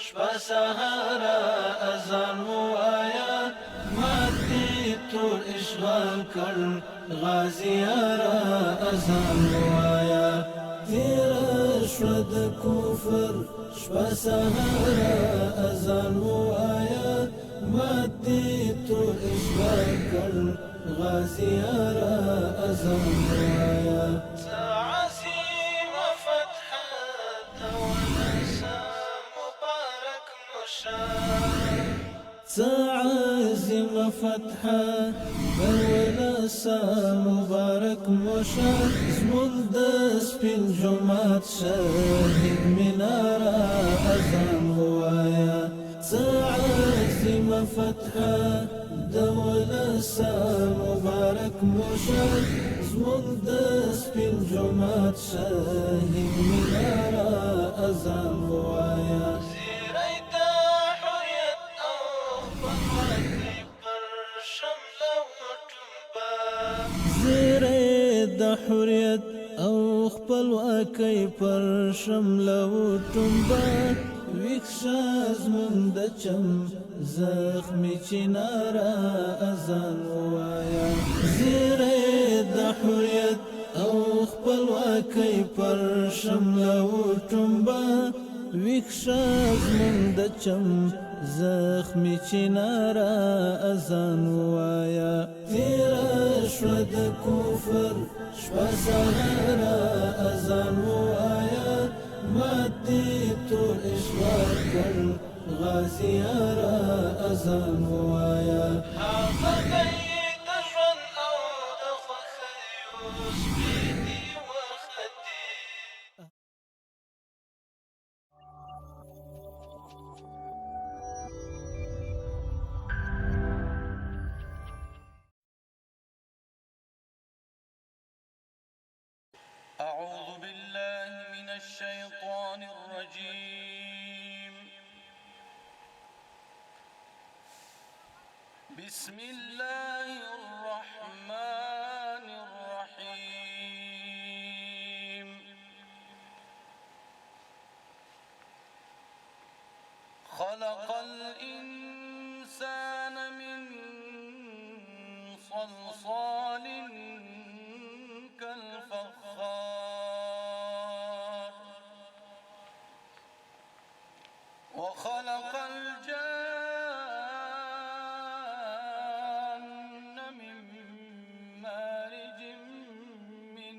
شپه سهاره اذان ووایا مات دې تور اشغال کړ غازیاره اذان ووایا تیره شوه د کفر شپه سهاره اذان ووایا مات دې تور اشغال کړ غازیاره اذان ووایا عظیم فتحه ولسا مبارک مشه زمون د سپین جمعات شهید مناره اذان ووایا عظیم فتحه ولسا مبارک مشه زمون د سپین جمعات شهید مناره اذان ووایا زیره د حریت او خپلواکۍ پر شمله وټومبه ویښه زموږ د چم زخمي چناره اذان ووایا زیره د حریت او خپلواکۍ پر شمله وټومبه ویښه زموږ د چم زخمي چناره اذان ووایا تیره شوه د کفر شپه سهاره اذان ووایا مات دې تور اشغال کړ غازیاره اذان ووایا هغه دی د ژوند او د خوښیو سپینې وختې أعوذ بالله من الشيطان الرجيم بسم الله الرحمن الرحيم خلق الإنسان من صلصال كالفخار وخلق الجان من مارج من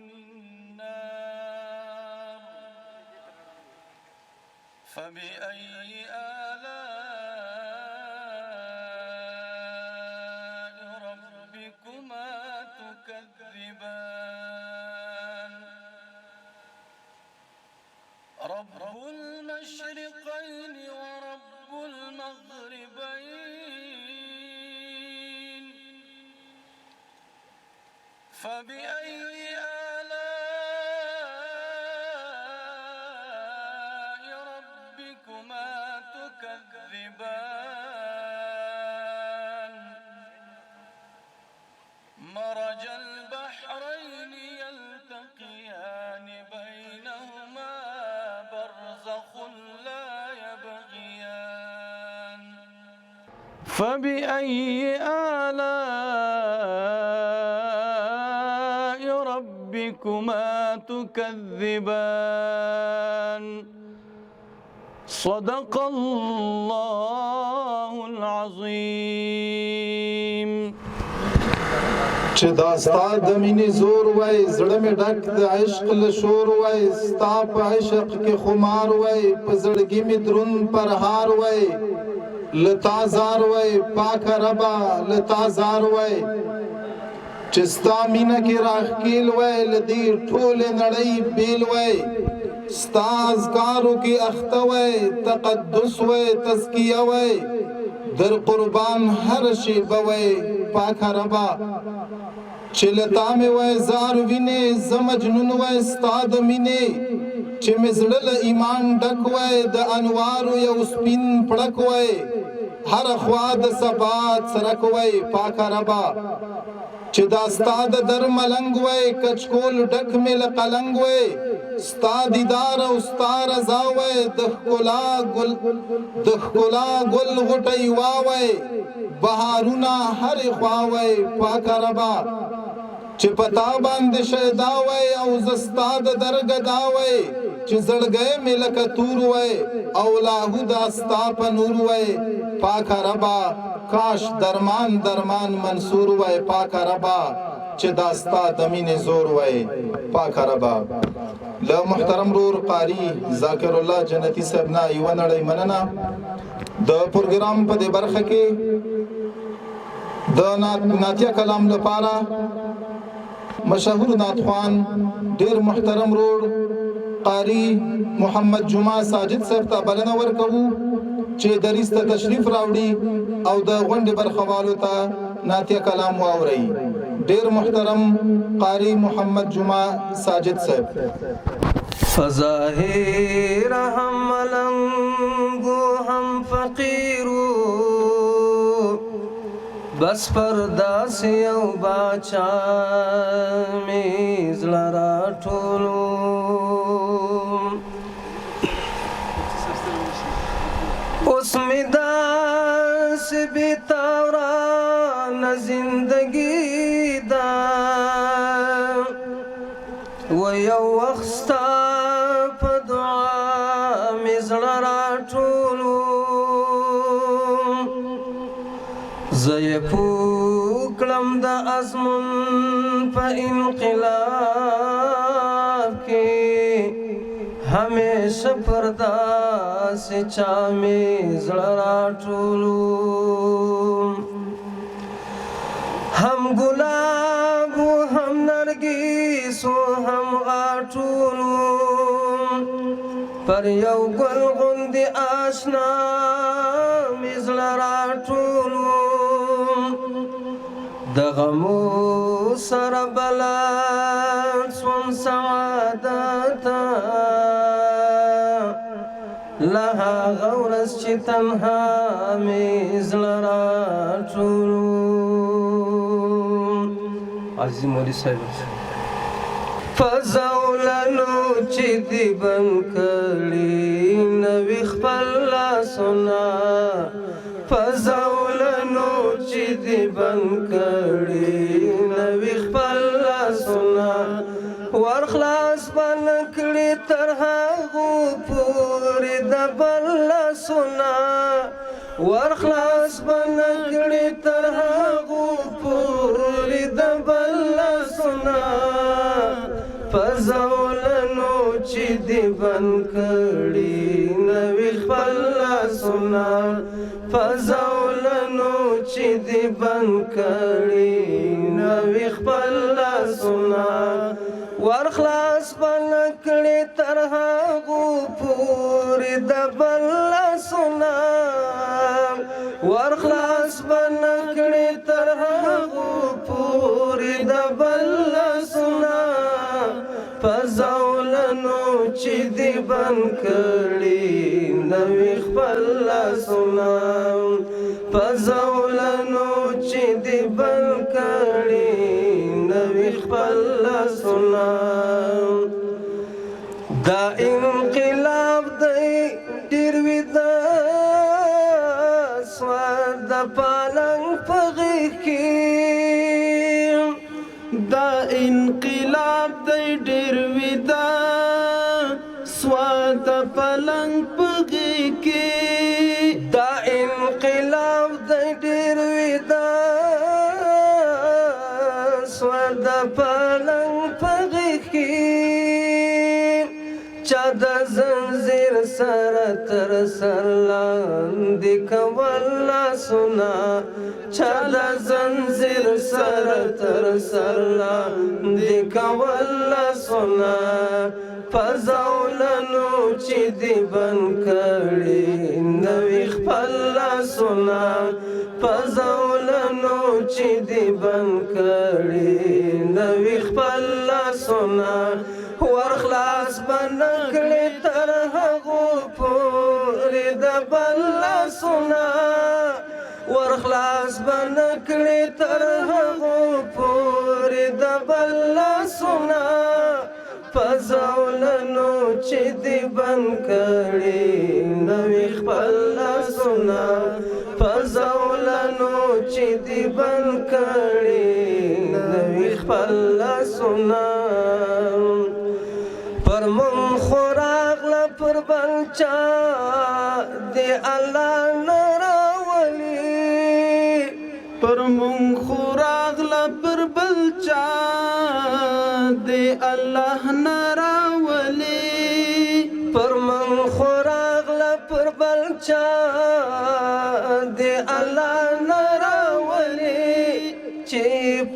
نار فبأي آلاء ربكما تكذبان رب المشرقين ورب المغربين فبأي آلاء ربكما تكذبان مرج البحرين يلتقيان بينهما برزخ لا يبغيان فبأي آلاء ربكما تكذبان صدق الله العظيم چې دا ستا د مینې زور وای زړه مې ډک د عشق له شور وای ستا په عشق کې خمار وای په زړګي مې دروند پرهار وای له تا زار وای پاکه ربه له تا زار وای چې ستا مینه کې راښکیل وای له دې ټولې نړۍ بیل وای ستا اذکارو کې اخته وای تقدس وای تزکیه وای در قربان هر شیبه وای پاکه ربه چې لتا مې وای زار وینې زه مجنون وای ستا د مینې چې مې زړه له ایمان ډک وای د انوارو یو سپین پړک وای هره خوا د ثبات سرک وای پاکه ربه چې دا ستا د در ملنګ وای کچکول ډک مې له قلنګ وای ستا دیدار او ستا رضا وای د ښکلا ګل غوټۍ واوی بهارونه هرې خوا وای پاکه ربه چې پتا باندې شیدا وای او زه ستا د درګدا وای چې زړګی مې لکه تور وای او لاهوده ستا په نور وای پاکه ربه کاش درمان منصور وای پاکه ربه چې دا ستا د مینې زور وای پاکه ربه له محترم رور قاری ذاکر الله جنتی صاحب نه یوه نړۍ مننه د پروګرام په دې برخه کې د نعتیه کلام لپاره مشهور نعتخوان ډیر محترم رور قاری محمد جمعه ساجد صاحب ته بلنه ورکوو چې دریس ته تشریف راوړي او د غونډې برخوالو ته نعتیه کلام واوري ډیر محترم قاری محمد جمعه ساجد صاحب فظاهر هم ملنگو هم فقیرو بس پردا سے یو باچا میز لرا ټولو اوس می داس بیتاوران زندگی دا و یو وخت ستا په دعا می زړه راټولو زه یې پوکړم د ازمون په انقلاب کې همیشه پر داسې چا مې زړه راټولو هم ګلاب و هم نرګس و هم غاټولو پر یو ګل غوندې آشنا مې زړه راټولو د غمو سره بلد سوم سعادته له هغه ورځ چې تنها مې زړه راټولو عزیز مولوي صاحب فزولنو چې دی بند کړي نوي خپل لاسونه فزولنو چې دی بند کړي نوي خپل لاسونه ورخلاص بند کړي تر هغو پورې د بل لاسونه ورخلاص بند کړي تر هغو پورې د بل لاسونه فزولنو چې دی بند کړي نوي خپل لاسونه فزولنو چې دی بند کړي نوي خپل لاسونه ورخلاص بند کړي تر هغو پورې د بل لاسونه ورخلاص بند کړي تر هغو پورې د بل لاسونه فزولنو چې دی بند کړي نوي خپل لاسونه فزولنو چې دی بند کړي نوي خپل لاسونه دا انقلاب دی ډېر وي د سوار د پالنګ په غېږ کې دا انقلاب دی ډېر وي د سوار د پالنګ په غېږ کې دا انقلاب دی ډېر وي د سوار د پالنګ په غېږ کې چا د زنځیر سره تر سر لاندې کول لاسونه چا د زنځیر سره تر سر لاندې کول لاسونه فزولنو چې دی بند کړي نوي خپل لاسونه فزولنو چې دی بند کړي نوي خپل لاسونه ورخلاص بند کړي تر هغو پورې د بل لاسونه ورخلاص بند کړي تر هغو پورې د بل لاسونه فزولنو بند کړي نوې خپل لاسونه په زولنو چې دې بند کړي نوې خپل لاسونه پر مون خو راغله پر بل چا د الله نه راولي پر مونږ خو راغله پر بل چا د الله نه راولي پر مون خو راغله پر بل چا د الله نه راولي چې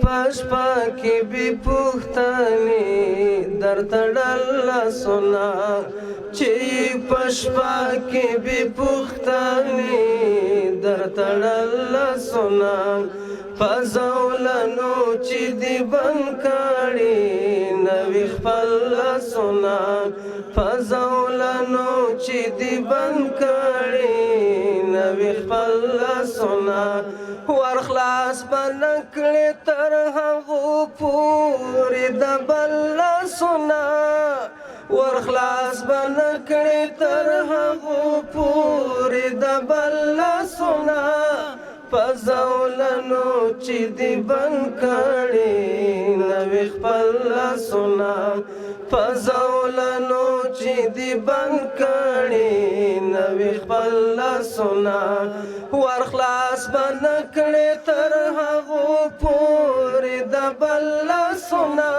پشپا کې بې پوښتنې درته ډل لاسونه چې پشپا کې بې پوښتنې درته ډل لاسونه په زولنو چې دې بند کړي نوې خپل لاسونه په زولنو چې دې بند کړي نوې خپل لاسونه ور خلاص به نه کړې تر هغو پورې د بل لاسونه ور خلاص به نه کړې تر هغو پورې د بل لاسونه په زولنو چې دې بند کړي نوې خپل لاسونه په زولنو چې دې بند کړي نوې خپل لاسونه ور خلاص به نه کړې تر هغو پورې د بل لاسونه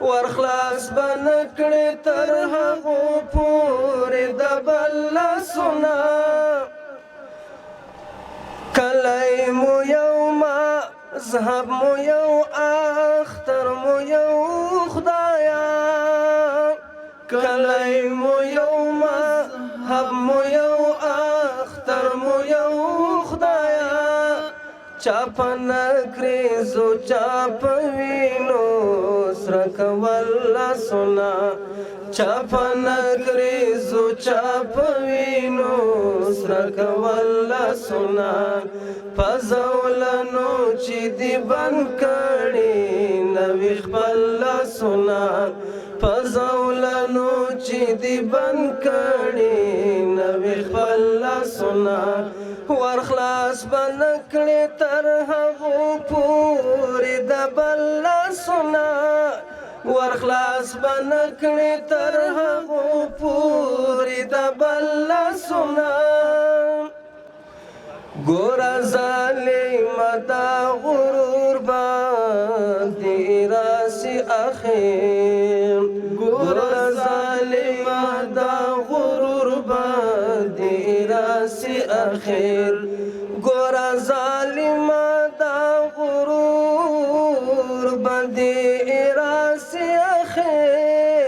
ور خلاص به نه کړې تر هغو پورې د بل لاسونه کلی مو یو مذهب مو یو اختر مو یو خدایا کلی مو یو مذهب مو یو اختر مو یو خدایا چا په نکریزو چا په وینو سره کول لاسونه چا په نکریزو چا په وینو سره کول لاسونه په زولنو چې دې بند کړي نوې خپل لاسونه په زولنو چې دې بند کړي نوې خپل لاسونه ور خلاص به نه کړې تر هغو پورې د بل لاسونه ور خلاص به نه کړې تر هغو پورې د بل لاسونه ګوره ظالمه دا غرور باندې راسي اخر ګوره ظالمه دا غرور باندې راسي اخر ګوره ظالمه دا غرور باندې راسي اخر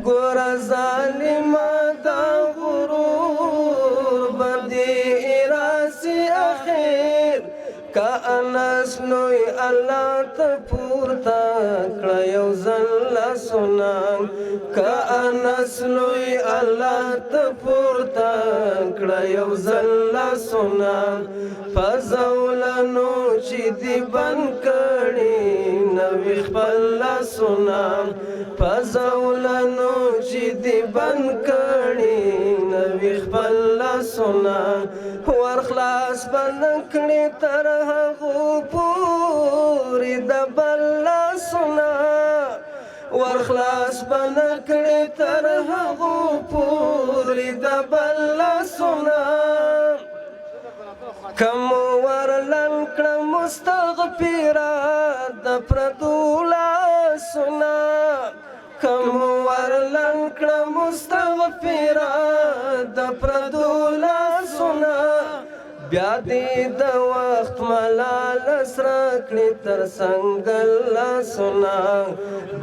ګوره ظالمه دا غرور باندې کا انس لوی الله ته پورته کړه یو ځل لاسونه کا انس لوی الله ته پورته کړه یو ځل لاسونه په زولنو چې دې بند کړي نوې خپل لاسونه په زولنو چې دې بند کړي نوې خپل لاسونه ور خلاص به نه کړې تر هغو پورې د بل لاسونه ور خلاص به نه کړې تر هغو پورې د بل لاسونه کم ورلن کړه مستغفره د پردو لاسونه کم ورلن کړه مستغفره د پردو لاسونه بیا دې د وخت ملال سره کړې تر څنګ لاسونه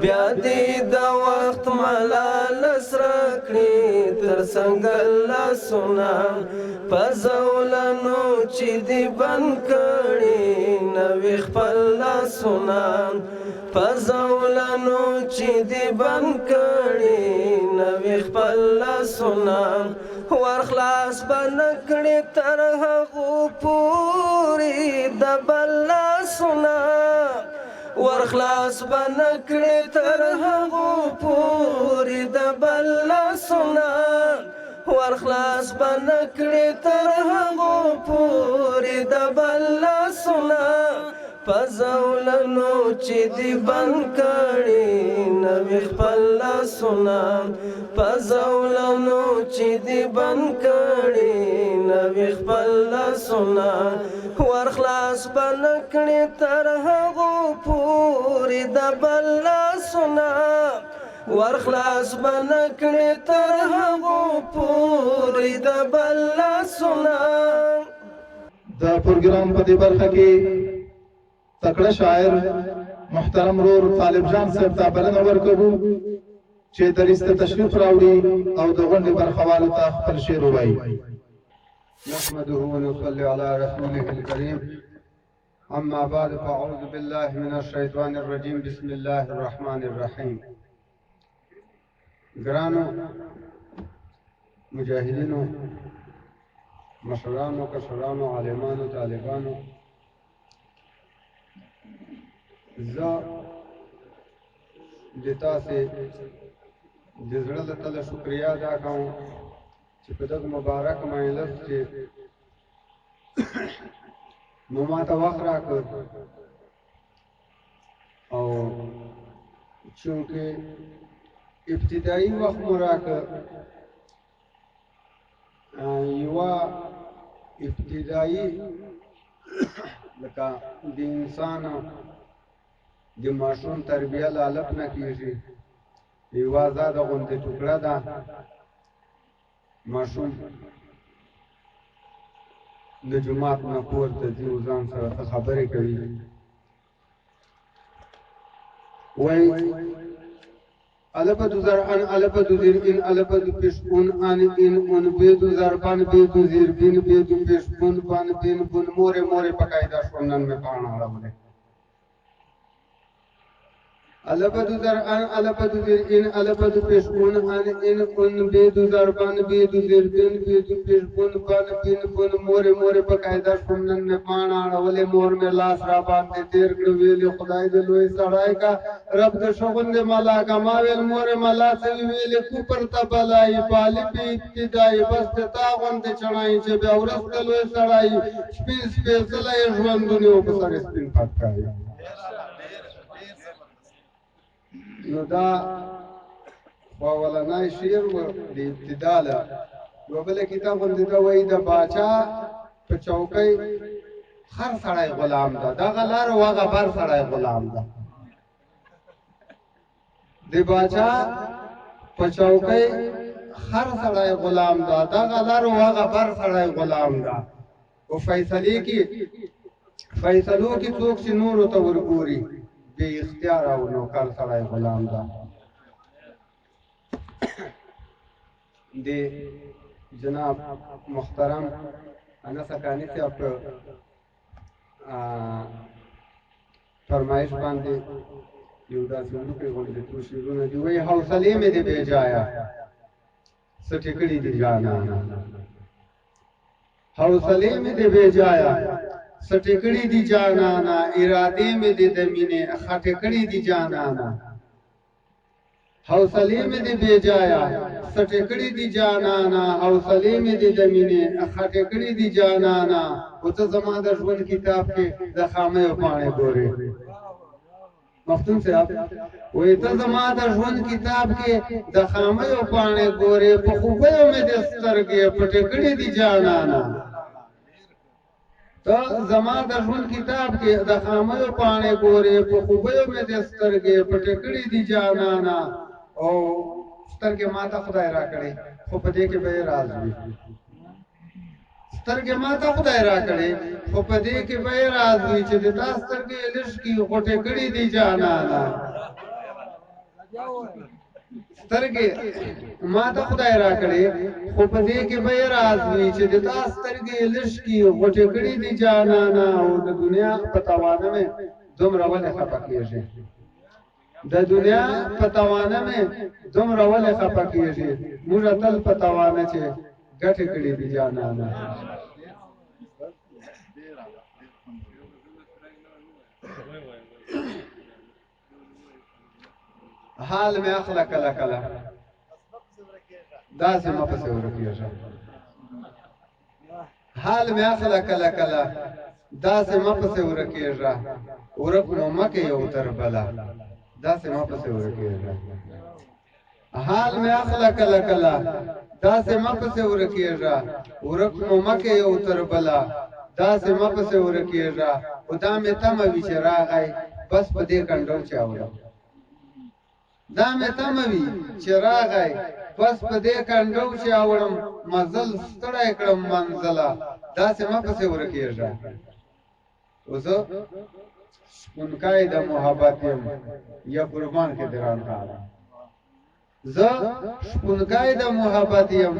بیا دې د وخت ملال سره کړې تر څنګ لاسونه په زولنو چې دې بند کړي نوې خپل لاسونه په زولنو چې دې بند کړي نوې خپل لاسونه ور خلاص به نه کړې تر هغو پورې د بل لاسونه ورخلاص بنکړې تر هغو پورې د بل لاسونه ورخلاص بنکړې تر هغو پورې د بل لاسونه په زولنو چې دې بند کړي نوې خپل لاسونه په زولنو چې دې بند کړي نوې خپل لاسونه ورخلاص بنکړې تر هغو پورې د بل لاسونه ورخلاص بنکړې تر هغو پورې د بل لاسونه. د پروګرام په دې برخه کې تکړه شاعر محترم رور طالب جان صاحب ته بلنه ورکوو چې دریځ ته تشریف راوړي او د غونډې برخوالو ته خپل شعر ووایي. نحمده ونصلي على رسوله الكريم أما بعد فأعوذ بالله من الشيطان الرجيم بسم الله الرحمن الرحيم. ګرانو مجاهدینو مشرانو کشرانو عالمانو طالبانو زه د تاسې د زړه له تله شکریا ادا کوم چې په دغه مبارک مجلس کې مو ماته وخت راکړ او چونکې ابتدایي وخت مو راکړ یوه ابتدایي لکه د انسان د ماشوم تربیه له الف نه کېږي یوه ازاده غوندې ټوکړه ده ماشوم د جومات نه پورته ځي او ځان سره خبرې کوي وایي البدو زرعن البدو زرعن البدو پشپون ان ان ان بیدو زربان بیدو زربین بیدو پشپون بان بین بون موره موره پکایده شونن میں پانا راولے البدو زرعن البدو زرعن البدو پشپون ان ان ان بیدو زربان بیدو زربین بیدو پشپون بان بین بون موره موره پکایده شونن میں پانا راولے مور میں لاس را باندې تیر کړو ویلې خدای دې لوی سړای کا رب د شغل د ملاکا ما ویل مور ملا سوي ویلې کوپر ته بلای پالي په ابتدای بس تا غوندې چړای چې بیا ورسته لوی سړای سپین سپېڅلی ژوندونه په سر سپین پټکای نو دا ولنای شعر و د ابتدا له یو بل کتاب غوندې دا وایي د باچا په چوکۍ هر سړی غلام ده دغه لار وغه بر سړی غلام ده د باچا په چوکۍ هر سړی غلام ده دغه لار وغه بر سړی غلام ده او فیصلې کې فیصلو کې څوک چې نورو ته ورګوري بې اختیار او نوکر سړی غلام ده د جناب محترم انس حقانی صاحب په فرمایش باندې یو داسې وروکې غوندې څو شعرونه دي وایي حوصلې مې دې بې ځایه څه ټیکړي دي جانانه حوصلې مې دې بې ځایه څه ټیکړي دي جانانه ارادې مې دې د مینې خټې کړي دي جانانه حوصلې مې دې بې ځایه څه ټیکړي دي جانانه حوصلې مې دې د مینې خټې کړي دي جانانه او ته زما د ژوند کتاب کې د خامیو پاڼې ګورې مفتون صاحب وایي ته زما د ژوند کتاب کې د خامیو پاڼې ګورې په خوبیو مې د سترګې پټې کړي دي جانانه ته زما د ژوند کتاب کې د خامیو پاڼې ګورې په خوبیو مې د سترګې پټې کړي دي جانانه او سترګې ما ته خدای راکړې خو په دې کې به یې راز وي سترګې ما ته خدای راکړې خو په دې کې به یې راز وي چې د تا سترګې لږکي غوټې کړي دي جانانه سترګې ما ته خدای راکړې خو په دې کې به یې راز وي چې د تا سترګې لږکي غوټې کړي دي جانانه او د دنیا په توانه مې دومره ولې خفه کېږې د دنیا په توانه مې دومره ولې خفه کېږې موږ تل په توانه چې ګټې کړي دي جانانه حال مې اخله کله کله داسې ما پسې ورکېږه حال مې اخله کله کله داسې ما پسې ورکېږه ورک نو مکې یو تر بله داسې ما پسې ورکېږه حال مې اخله کله کله داسې ما پسې ورکېږه ورک نو مکې یو تر بله داسې ما پسې ورکېږه خو دا مې تمه وي چې راغی بس په دې کنډو چې اورم دا مې تمه وي چې راغی بس په دې کنډو چې اورم مزل ستړی کړم منزله داسې ما پسې ورکېږه اوس شپونکی د محبت یم یا قربان کې دران کارم زه شپونکی د محبت یم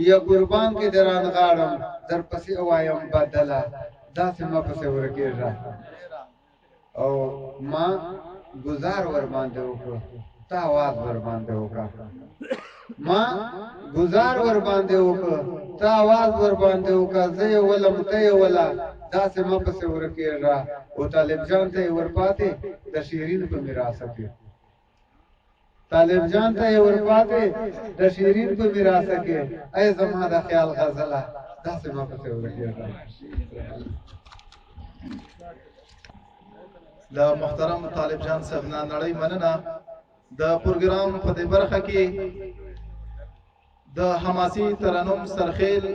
یا قربان کې دران غاړم در پسې وایم بدله داسې ما پسې ورکېږه او ما گزار ور باندې وکړ ته आवाज ور باندې وکړه ما گزار ور باندې وکړ ته आवाज ور باندې وکړه زه یې ولم ته یې ولا داسې ما پسې ورکېږه او طالب جان ته یې ورپاتې د شیرین په میراث کې طالب جان ته یې ورپاتې د شیرین په میراث کې ای زما د خیال غزله داسې ما پسې ورکېږه د محترم طالب جان صاحب نه نړۍ مننه د پروګرام په دې برخه کې د حماسي ترنم سرخیل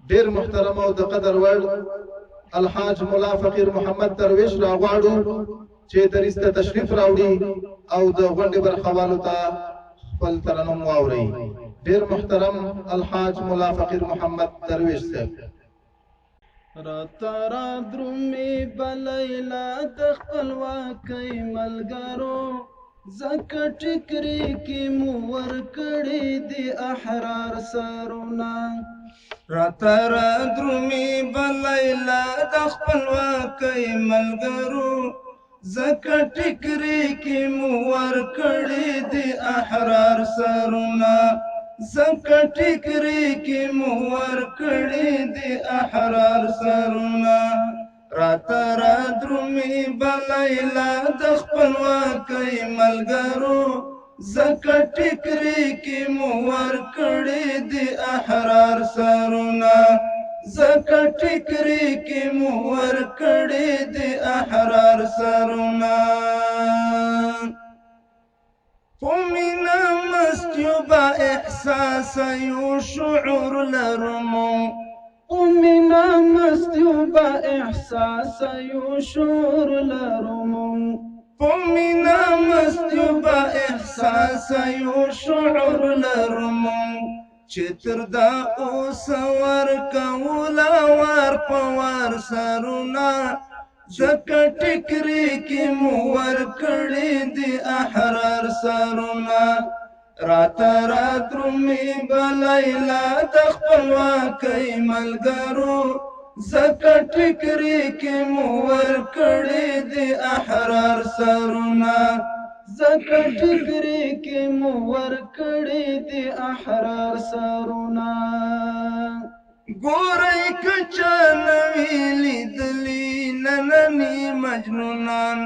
ډیر محترم او د قدر وړ الحاج مولا فقیر محمد درویش راغواړو چې دریس ته تشریف راوړي او د غونډې برخوالو ته خپل ترنم واوري ډیر محترم الحاج مولا فقیر محمد درویش صاحب راتارا درومي بلیلا د خپلواکۍ ملګرو زکه ټکري کې مو ورکړې دي احرار سرونه راتارا درومي بلیلا د خپلواکۍ ملګرو زکه ټکري کې مو ورکړې دي احرار سرونه زکه ټکري کې مو ورکړې دي احرار سرونه راته را درومي بلیلا د خپلواکۍ ملګرو زکه ټکري کې مو ورکړې دي احرار سرونه زکه ټکري کې مو ورکړې دي احرار سرونه ومنا مستيوبا إحساس شعور لرمو ومنا مستيوبا إحساس شعور لرمو ومنا مستيوبا إحساس شعور لرمو چتر دا اوس ورکولا ور پوار سرونه زکه ټکري کې مو ورکړې دي احرار سرونه راته را درومي بلیلا د خپلواکۍ ملګرو زکه ټکري کې مو ورکړې دي احرار سرونه زکه ټکري کې مو ورکړې دي احرار سرونه ګورئ که چا نوي لیدلي ننني مجنونان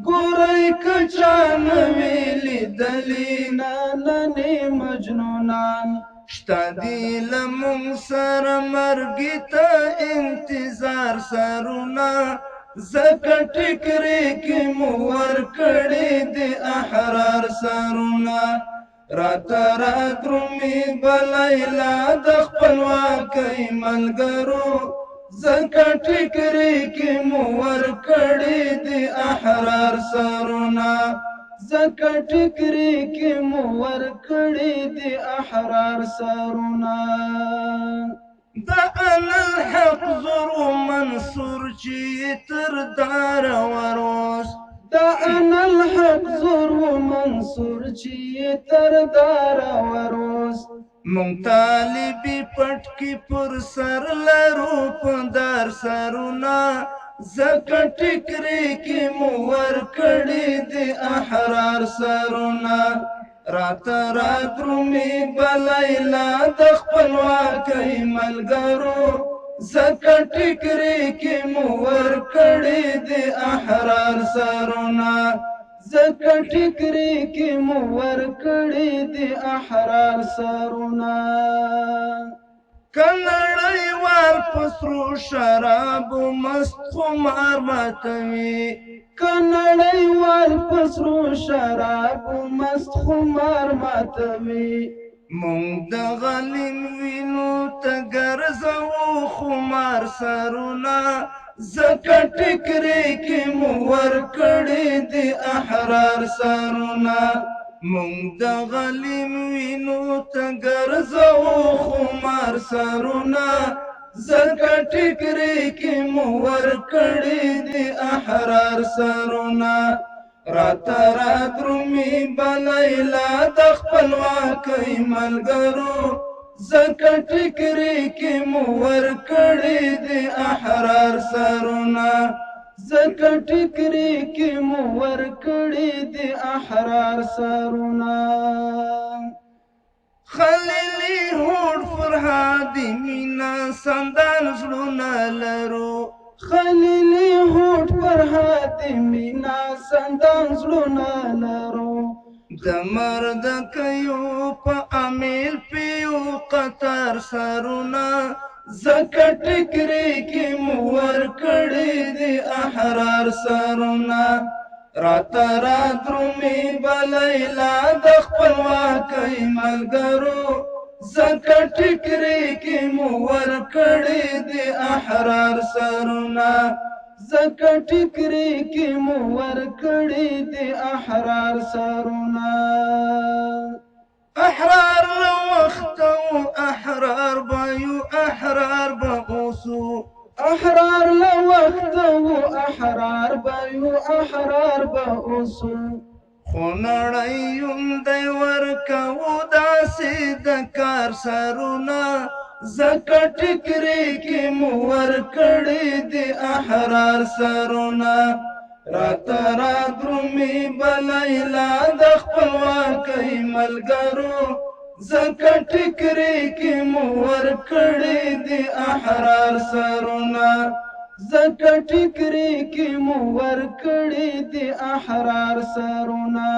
ګورئ که چا نوي لیدلي ننني مجنونان شته دي له موږ سره مرګي ته انتظار سرونه زکه ټکري کې مو ورکړې دي احرار سرونه راته را درومي بلیلا د خپلواکۍ ملګرو زکه ټکري کې مو ورکړې دي احرار سرونه زکه ټکري کې مو ورکړې دي احرار سرونه دا انا الحق زرو منصور چې تر دار وروس دا انا الحق زرو منصور چې تر دار وروس مونږ طالبي پټ کې پر سر لرو پندار سرونه زکه ټکري کې مو ورکړې دي احرار سرونه راته را درومي بلیلا د خپلواکۍ ملګرو زکه ټکري کې مو ورکړې دي احرار سرونه زکه ټیکري کې مو ورکړي دي احرار سرونه که نړیوال په سرو شرابو مست خمار ماتوي که نړیوال په سرو شرابو مست خمار ماتوي مونږ د غلیم وینو ته ګرځوو خمار سرونه زکه ټیکري کې مو ورکړي دي احرار سرونه مونږ د غلیم وینو ته ګرځوو خمار سرونه زکه ټیکري کې مو ورکړي دي احرار سرونه راته رادرومي به لیلا د خپلواکۍ ملګرو زکه ټیکري کې مو ورکړي دي احرار سرونه زکه ټیکري کې مو ورکړي دي احرار سرونه خلیلي هوډ فرهادي مینا سندان زړونه لرو خلیلي هوډ فرهادي مینا سندان زړونه لرو د مرد کيو په امیل پیو قطار سرونه زکه ټیکري کې مو ورکړي دي احرار سرونه راته رادرومي به لیلا د خپلواکۍ ملګرو زکه ټیکري کې مو ورکړي دي احرار سرونه زکه ټیکري کې مو ورکړي دي احرار سرونه احرار له وخته و احرار به یو احرار به اوسو احرار له وخته و احرار به یو احرار به اوسو خو نړۍ یم دی ورکوو داسې د کار سرونه زکه ټیکري کې مو ورکړي دي احرار سرونه راته رادرومي به لیلا د خپلواکۍ ملګرو زکه ټیکري کې مو ورکړي دي احرار سرونه زکه ټیکري کې مو ورکړي دي احرار سرونه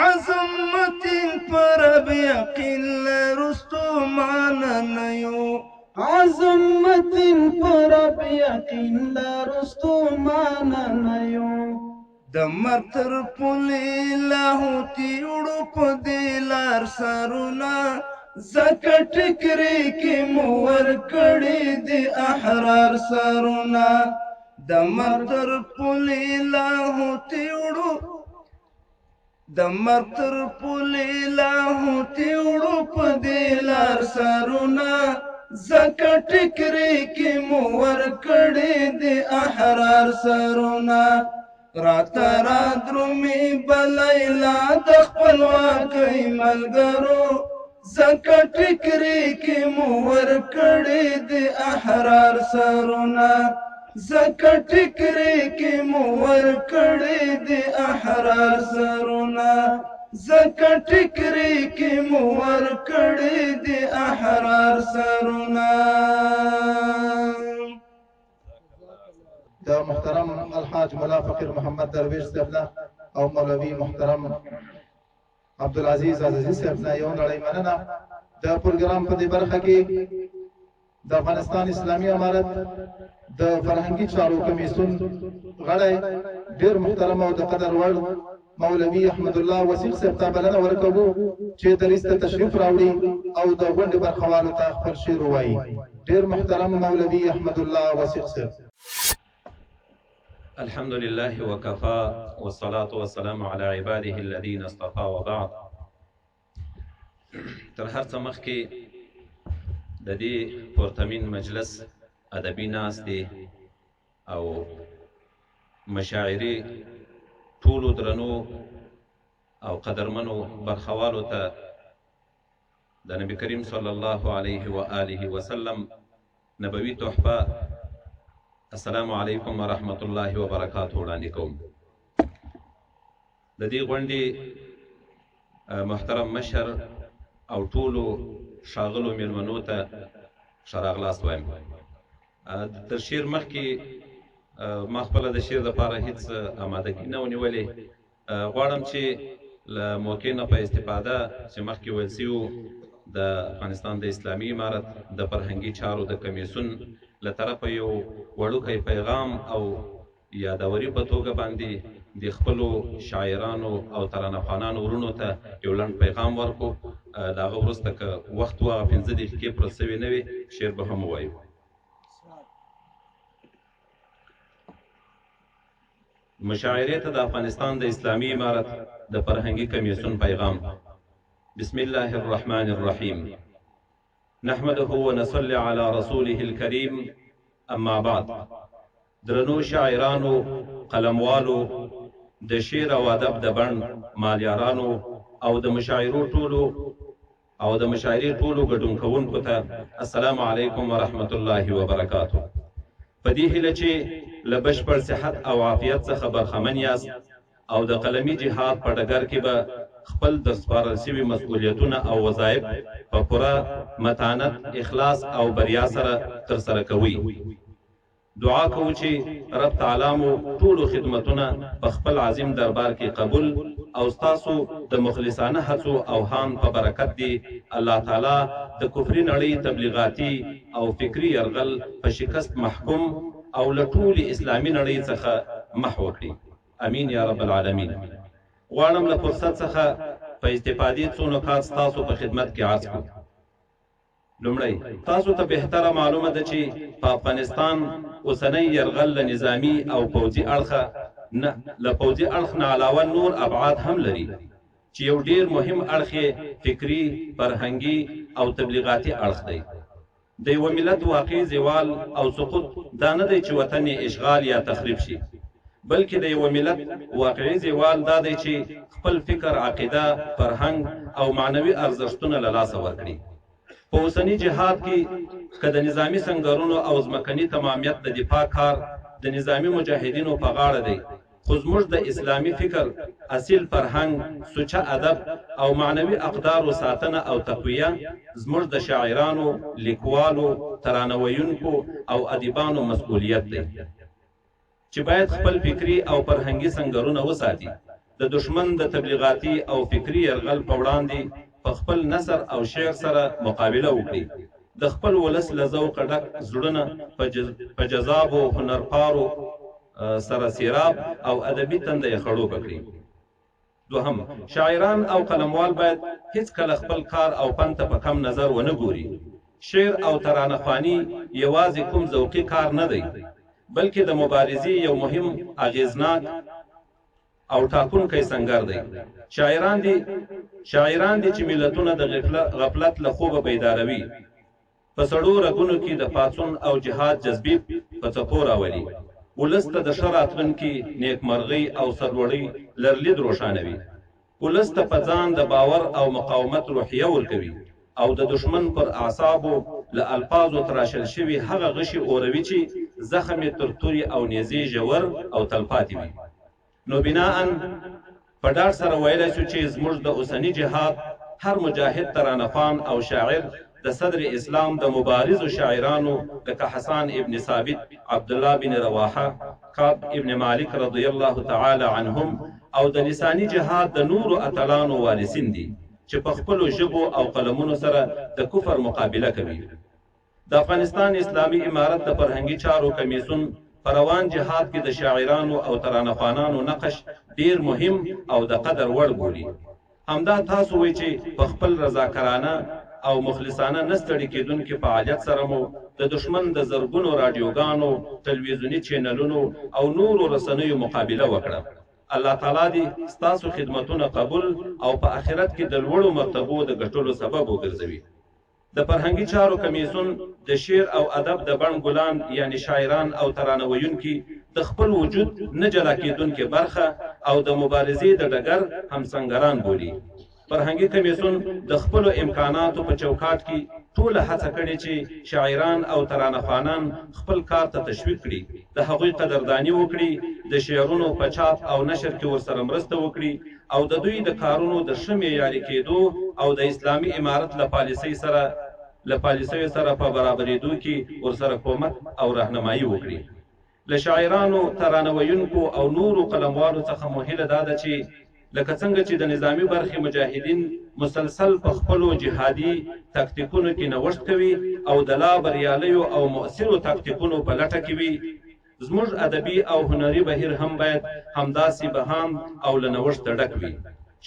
عظمتین پر یقین لرستو ماننه یو عظمتین پر یقین لرستو ماننه یو د مرتر پولې لاهوتي وړو په دې لار سرونه زکه ټیکري کې مو ورکړي دي احرار سرونه د مرتر پولې لاهوتي وړو د مرتر پولې لاهوتي وړو په دې لار سرونه زکه ټیکري کې مو ورکړي دي احرار سرونه راته رادرومي به لیلا د خپلواکۍ ملګرو زکه ټیکري کې مو ورکړي دي احرار سرونه زکه ټیکري کې مو ورکړي دي احرار سرونه زکه ټیکري کې مو ورکړي دي احرار سرونه د محترم الحاج ملا فقیر محمد درویش صاحب او مولوی محترم عبدالعزیز عزیزی صاحب نه یو نړۍ مننه د پروګرام په دې برخه کې د افغانستان اسلامي امارت د فرهنګي چارو کمیسیون غړی ډیر محترم او د قدر وړ مولوی احمد الله وسیق صاحب ته بلنه ورکوو چې دریس ته تشریف راوړي او د غونډې برخوالو ته خپل شعر ووایي ډیر محترم مولوی احمد الله وسیق صاحب الحمد لله وكفى والصلاة والسلام على عباده الذين اصطفى وبعد تر هر څه مخکې د دې پورتمین مجلس ادبي ناستې او مشاعرې ټولو درنو او قدرمنو برخوالو ته د نبی کریم صلی الله علیه و آله وسلم نبوي تحفه السلام علیکم ورحمت الله وبرکاته وړاندې کوم د دې غونډې محترم مشر او ټولو ښاغلو میلمنو ته ښه راغلاست وایم تر شعر مخکې ما خپله د شعر دپاره هېڅ آمادګي نه و نیولې. غواړم چې له موقع نه په استفاده چې مخکې ویل سوي د افغانستان د اسلامي امارت د فرهنګي چارو د کمیسیون له طرفه یو وړوکی پیغام او یادوري په توګه باندې د خپلو شاعرانو او ترانهخوانانو ورونو ته یو لنډ پیغام ورکړو. د هغه وروسته که وخت و 15 دقیقې پوره سوې نه وي شعر به هم ووایو. مشاعرې ته د افغانستان د اسلامي امارت د فرهنګي کمیسیون پیغام. بسم الله الرحمن الرحیم. نحمده ونصلي على رسوله الكريم. اما بعد. درنو شاعرانو، قلموالو، د شعر او ادب د بڼ مالیارانو او د مشاعرې ټولو ګډون کوونکو ته السلام علیکم ورحمت الله وبرکاته. په دې هیله چې له بشپړ صحت او عافیت څخه برخمن یاست او د قلمي جهاد په ډګر کې به خپل د سپارل شوي مسؤلیتونه او وظایف په پوره متانت، اخلاص او بریا سره ترسره کوئ. دعا کوو چې رب تعالی مو ټولو خدمتونه په خپل عظیم دربار کې قبول او ستاسو د مخلصانه هڅو او هان په برکت دی الله تعالی د کفري نړۍ تبلیغاتي او فکري یرغل په شکست محکوم او له ټولې اسلامي نړۍ څخه محو کړي. امین یا رب العالمین. غواړم له فرصت څخه په استفادې څو نکات ستاسو په خدمت کې عرض کړم. لومړی، تاسو ته بهتره معلومه ده چې په افغانستان اوسنی یرغل له نظامي او پوځي اړخه نه له پوځي اړخ نه علاوه نور ابعاد هم لري چې یو ډیر مهم اړخ فکري، فرهنګي او تبلیغاتي اړخ دی. د یو ملت واقعي زوال او سقوط دا نه دی چې وطن اشغال یا تخریب شي، بلکې د یو ملت واقعي زوال دا دی چې خپل فکر، عقیده، فرهنګ او معنوي ارزښتونه له لاسه ورکړي. په اوسني جهاد کې که د نظامي سنګرونو او ځمکني تمامیت د دفاع کار د نظامي مجاهدینو په غاړه دی، خو زموږ د اسلامي فکر، اصیل فرهنګ، سوچه ادب او معنوي اقدارو ساتنه او تقویه زموږ د شاعرانو، لیکوالو، ترانه ویونکو او ادیبانو مسؤلیت دی چې باید خپل فکري او فرهنګي سنګرونه وساتي. د دشمن د تبلیغاتي او فکري یرغل په وړاندې په خپل نثر او شعر سره مقابله وکړي. د خپل ولس له ذوقه ډک زړونه په جذابو هنرپارو سره سیراب او ادبي تنده یې خړوبه کړي. دوهم، شاعران او قلموال باید هیڅ کله خپل کار او فن ته په کم نظر ونه ګوري. شعر او ترانهخواني یوازې کوم ذوقي کار نه دی، بلکې د مبارزې یو مهم، اغیزناک او ټاکونکی سنګر دی. شاعران دي چې ملتونه د غفلت له خوبه بیداروي، په سړو رګونو کې د پاڅون او جهاد جذبې په څپو راولي، ولس ته د ښه راتلونکي، نیکمرغۍ او سرلوړۍ لرلید روښانوي، ولس ته په ځان د باور او مقاومت روحیه ورکوي او د دشمن پر اعصابو له الفاظو تراشل شوي هغه غشي اوروي چې زخم یې تر تورې او نیزې ژور او تلپاتې وي. نو بناءً په ډاډ سره ویلی شو چې زموږ د اوسني جهاد هر مجاهد، ترانهخوان او شاعر د صدر اسلام د مبارزو شاعرانو لکه حسان ابن ثابت، عبدالله بن رواحه، کعب ابن مالک رضی الله تعالی عنهم او د لساني جهاد د نورو اتلانو وارثین دي چې په خپلو ژبو او قلمونو سره د کفر مقابله کوي. د افغانستان اسلامي امارت د فرهنګي چارو کمیسیون په روان جهاد کې د شاعرانو او ترانهخوانانو نقش ډیر مهم او د قدر وړ بولي. همدا تاسو وایئ چې په خپل رضاکارانه او مخلصانه نه ستړي کېدونکي فعالیت سره مو د دشمن د زرګونو راډیوګانو، تلویزیوني چینلونو او نورو رسنیو مقابله وکړه. الله تعالی دې ستاسو خدمتونه قبول او په آخرت کې د لوړو مرتبو د ګټلو سبب وګرځوي. د فرهنګي چارو کمیسیون د شعر او ادب د بڼ ګلان یعنی شاعران او ترانه ویونکي د خپل وجود نه جلا کېدونکې برخه او د مبارزې د ډګر همسنګران بولي. فرهنګي کمیسیون د خپلو امکاناتو په چوکاټ کې ټوله هڅه کړې چې شاعران او ترانهخوانان خپل کار ته تشویق کړي، د هغوی قدرداني وکړي، د شعرونو په چاپ او نشر کې ورسره مرسته وکړي او د دوی د کارونو د ښه معیاري کېدو او د اسلامي امارت له پالیسیو سره په برابرېدو کې ورسره کومک او راهنمایي وکړي. له شاعرانو ترانه ویونکو او نورو قلموالو څخه مو هیله دا ده چې لکه څنګه چې د نظامي برخې مجاهدین مسلسل په خپلو جهادي تاکتیکونو کې نوښت کوي او د لا بریالیو او مؤثرو تاکتیکونو په لټه کې وي، زموږ ادبي او هنري بهیر هم باید همداسې بهام او له نوښته ډک وي.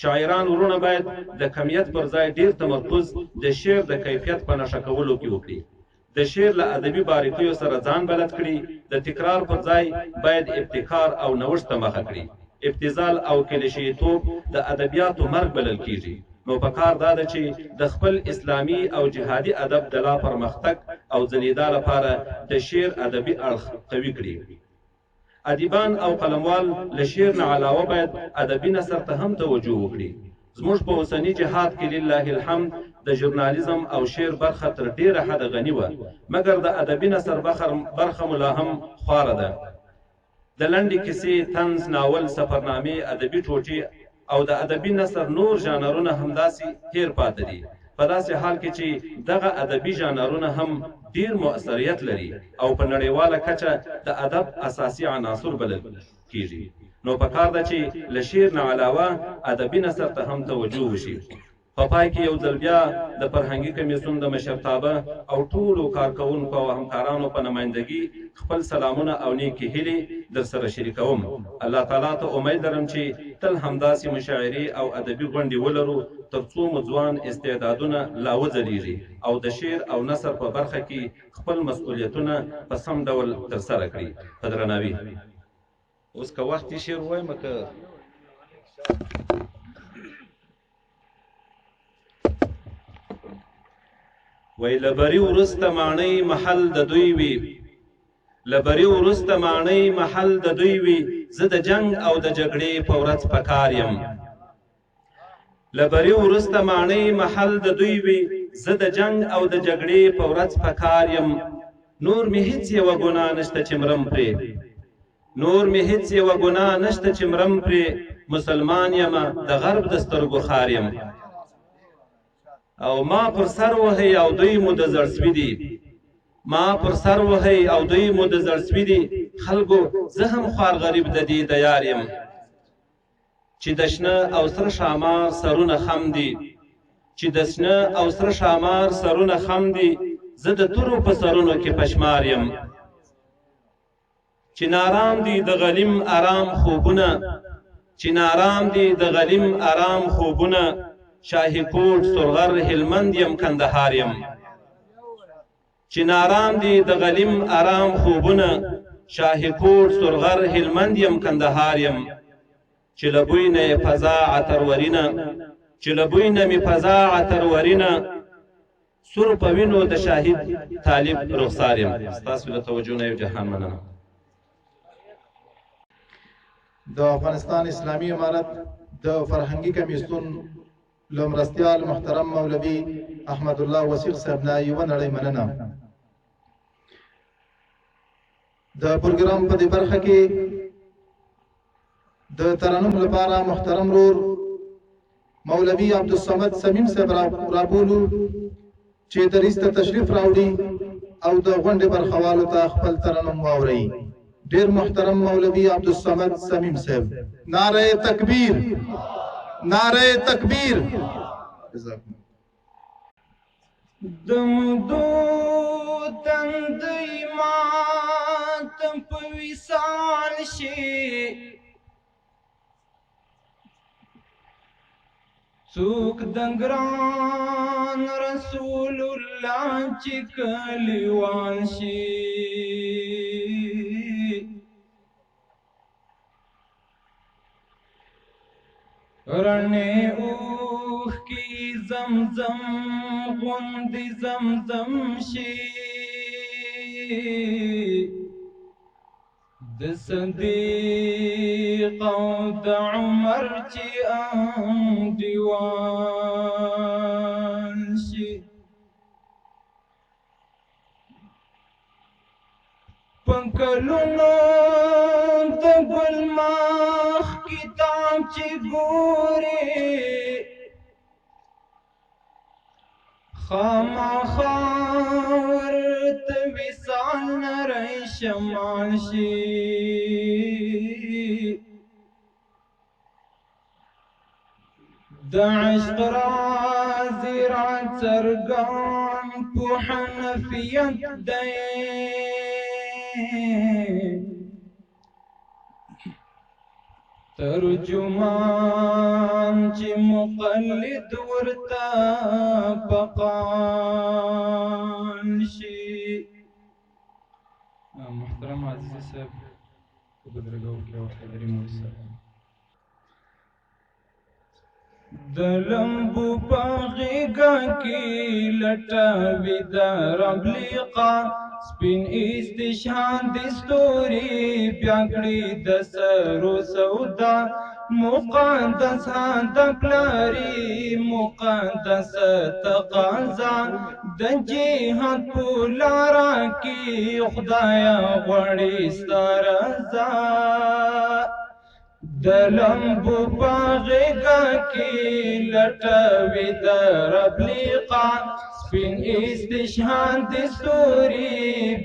شاعران ورونه باید د کمیت پر ځای ډیر تمرکز د شعر د کیفیت په نښه کولو کې وکړي. د شعر له ادبي باریکیو سره ځان بلد کړي. د تکرار پر ځای باید ابتکار او نوښت ته مخه کړي. ابتذال او کلیشه‌توب د ادبیاتو مرګ بلل کیږي. نو پکار دا ده چې د خپل اسلامي او جهادي ادب د لا پرمختګ او ځلیدا لپاره د شعر ادبي اړخ قوي کړي. ادیبان او قلموال له شعر نه علاوه باید ادبي نثر ته هم توجه وکړي. زموږ په اوسني جهاد کې لله الحمد د ژورنالیزم او شعر برخه تر ډیره حده غني وه، مګر د ادبي نثر برخه مو لا هم خواره ده. د لنډې کیسې، طنز، ناول، سفرنامې، ادبي ټوټې او د ادبي نثر نور ژانرونه همداسې هیر پاتې دي، په داسې حال کې چې دغه ادبي ژانرونه هم ډیر مؤثریت لري او په نړیواله کچه د ادب اساسي عناصر بلل کیږي. نو پکار ده چې له شعر نه علاوه ادبي نثر ته هم توجه وشي. په پای کې یو ځل بیا د فرهنګي کمیسیون د مشرتابه او ټولو کارکوونکو او همکارانو په نمایندګي خپل سلامونه او نیکې هیلې در سره شریکوم. الله تعالی ته امید لرم چې تل همداسې مشاعري او ادبي غونډې ولرو ترڅو مو ځوان استعدادونه لا وځلیږي او د شعر او نثر په برخه کې خپل مسؤلیتونه په سم ډول ترسره کړي. په درناوي اوس که وخت یې شعر ووایم که وی لبری ورسته ماڼۍ محل د دوی وي، لبری ورسته ماڼۍ محل د دوی وي، زه د جنگ او د جګړې په ورځ پکار یم. لبری ورسته ماڼۍ محل د دوی وي، زه د جنگ او د جګړې په ورځ پکار یم. نور مې هیڅ یوه ګناه نشته چې مرم پرې، نور مې هیڅ یوه ګناه نشته چې مرم پرې، مسلمان یمه د غرب د سترګو خار یم. او ما پر سر وهی او دوی مو د زړسوي دي، ما پر سر وهی او دوی مو د زړسوي دي، خلکو زه هم خوار غریب د دې د یار یم. چې د شنه او سره شامار سرونه خم دي، چې د شنه او سره شامار سرونه خم دي، زه د تورو په سرونو کې پشمار یم. چې نارام دي د غلیم آرام خوبونه، چې نارام دي د غلیم آرام خوبونه، شاهی کوټ سرغر هلمند یم کندهار یم. چې نارام دي د غلیم آرام خوبونه، شاهی کوټ سرغر هلمند یم کندهار یم. چې له بوی نه یې فضا عطرورینه، چې له بوی نه مې فضا عطرورینه، سور په وینو د شاهد طالب رخسار یم. ستاسو له توجه نه یو جهان مننه. د افغانستان اسلامي امارت د فرهنګي کمیسیون له مرستیال محترم مولوي احمد الله وثیق صاحب نه یوه نړۍ مننه. د پروګرام په دې برخه کې د ترنم لپاره محترم رور مولوي عبدالصمد سمیم صاحب رابولو چې دریځ ته تشریف راوړي او د غونډې برخوالو ته خپل ترنم واوري. ډیر محترم مولوي عبدالصمد سمیم صاحب. نعره تکبیر، نعره تکبیر. دمدو تندی مات په وصال شي، څوک د ګران رسول الله چې کلیوان شي. رڼې اوښ کې زمزم غوندې زمزم شي، د صدیق او د عمر چې انډیوان شي. پنکلونو د ګل مخ کتاب چې ګوري، خامخا ورته وصال شمال نری شمال شي د عشق راز را څرګند په حنفیت دی ترجمان چې مقلد ورته فقان شي. محترم عزیز صاحب په بدرګاو کې او خبرې مو سره د لمبو په غېږه کې لټوي د رب لقا سپین استشهاد د ستوري بیا کړي د سرو سودا مقدس هدف لري مقدس تقاضا د جهاد په لاره کې خدایا غواړي ستا رضا د لمبو په غېږه کې لټوي د رب لقا سپین استشهاد د ستوري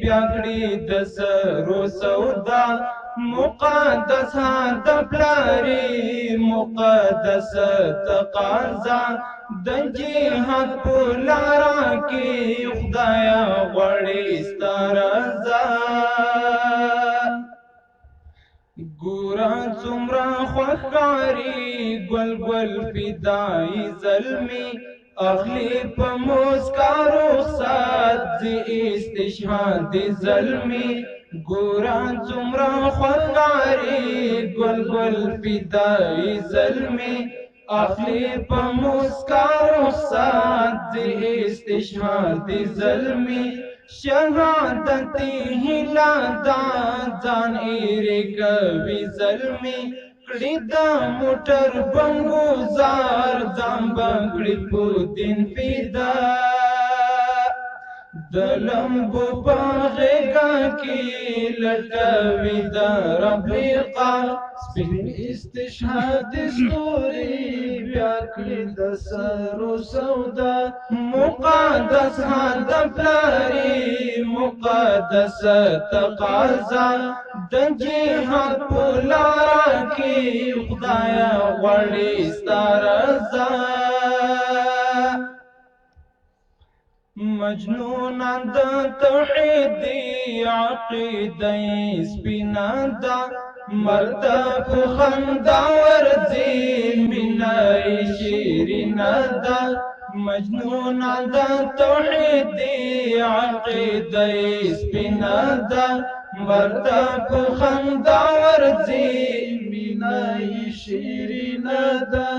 بیا کړي د سرو سودا مقدس هدف لري مقدس تقاضا د جهاد په لاره کې خدایا غواړي ستا رضا ګورا څومره خوښکاري ګل ګل فدای زلمي اخلی په مسکا رخصت زی استشهاد زلمی ګورا څومره خوښکاري ګل ګل فدای زلمی اخلی په مسکا رخصت زی استشهاد زلمی شهادت هلا دا ځان ایرې کوي زلمی کړي د موټر بنګوزار ځان بکړي په دین فدا د لمبو په غېږه کې لټوي د رب لقا سپین استشهاد ستوري بیا کړي د سرو سودا مقدس هدف لري مقدس تقاضا د جهاد په لاره کې خدایا غواړي ستا رضا مجنونان د توحید عقیده سپینا دا مرد په خندا ورځي مینا شیرینا دا مجنونان د توحید عقیده سپینا دا مرد په خندا ورځي مینا شیرینا دا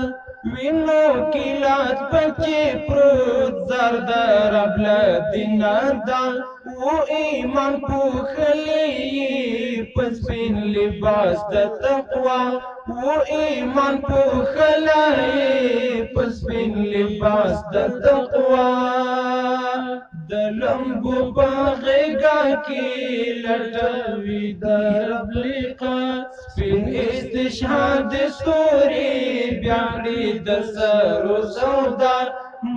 وینو کلات پکې پروت زرد رب لدینا دا و ایمان پوخلی پسپین لباس د تقوا و ایمان پوخلی پسپین لباس د تقوا د لمبو په غېږه کې لټوي د رب لقا سپین استشهاد ستوري بیا کړي د سرو سودا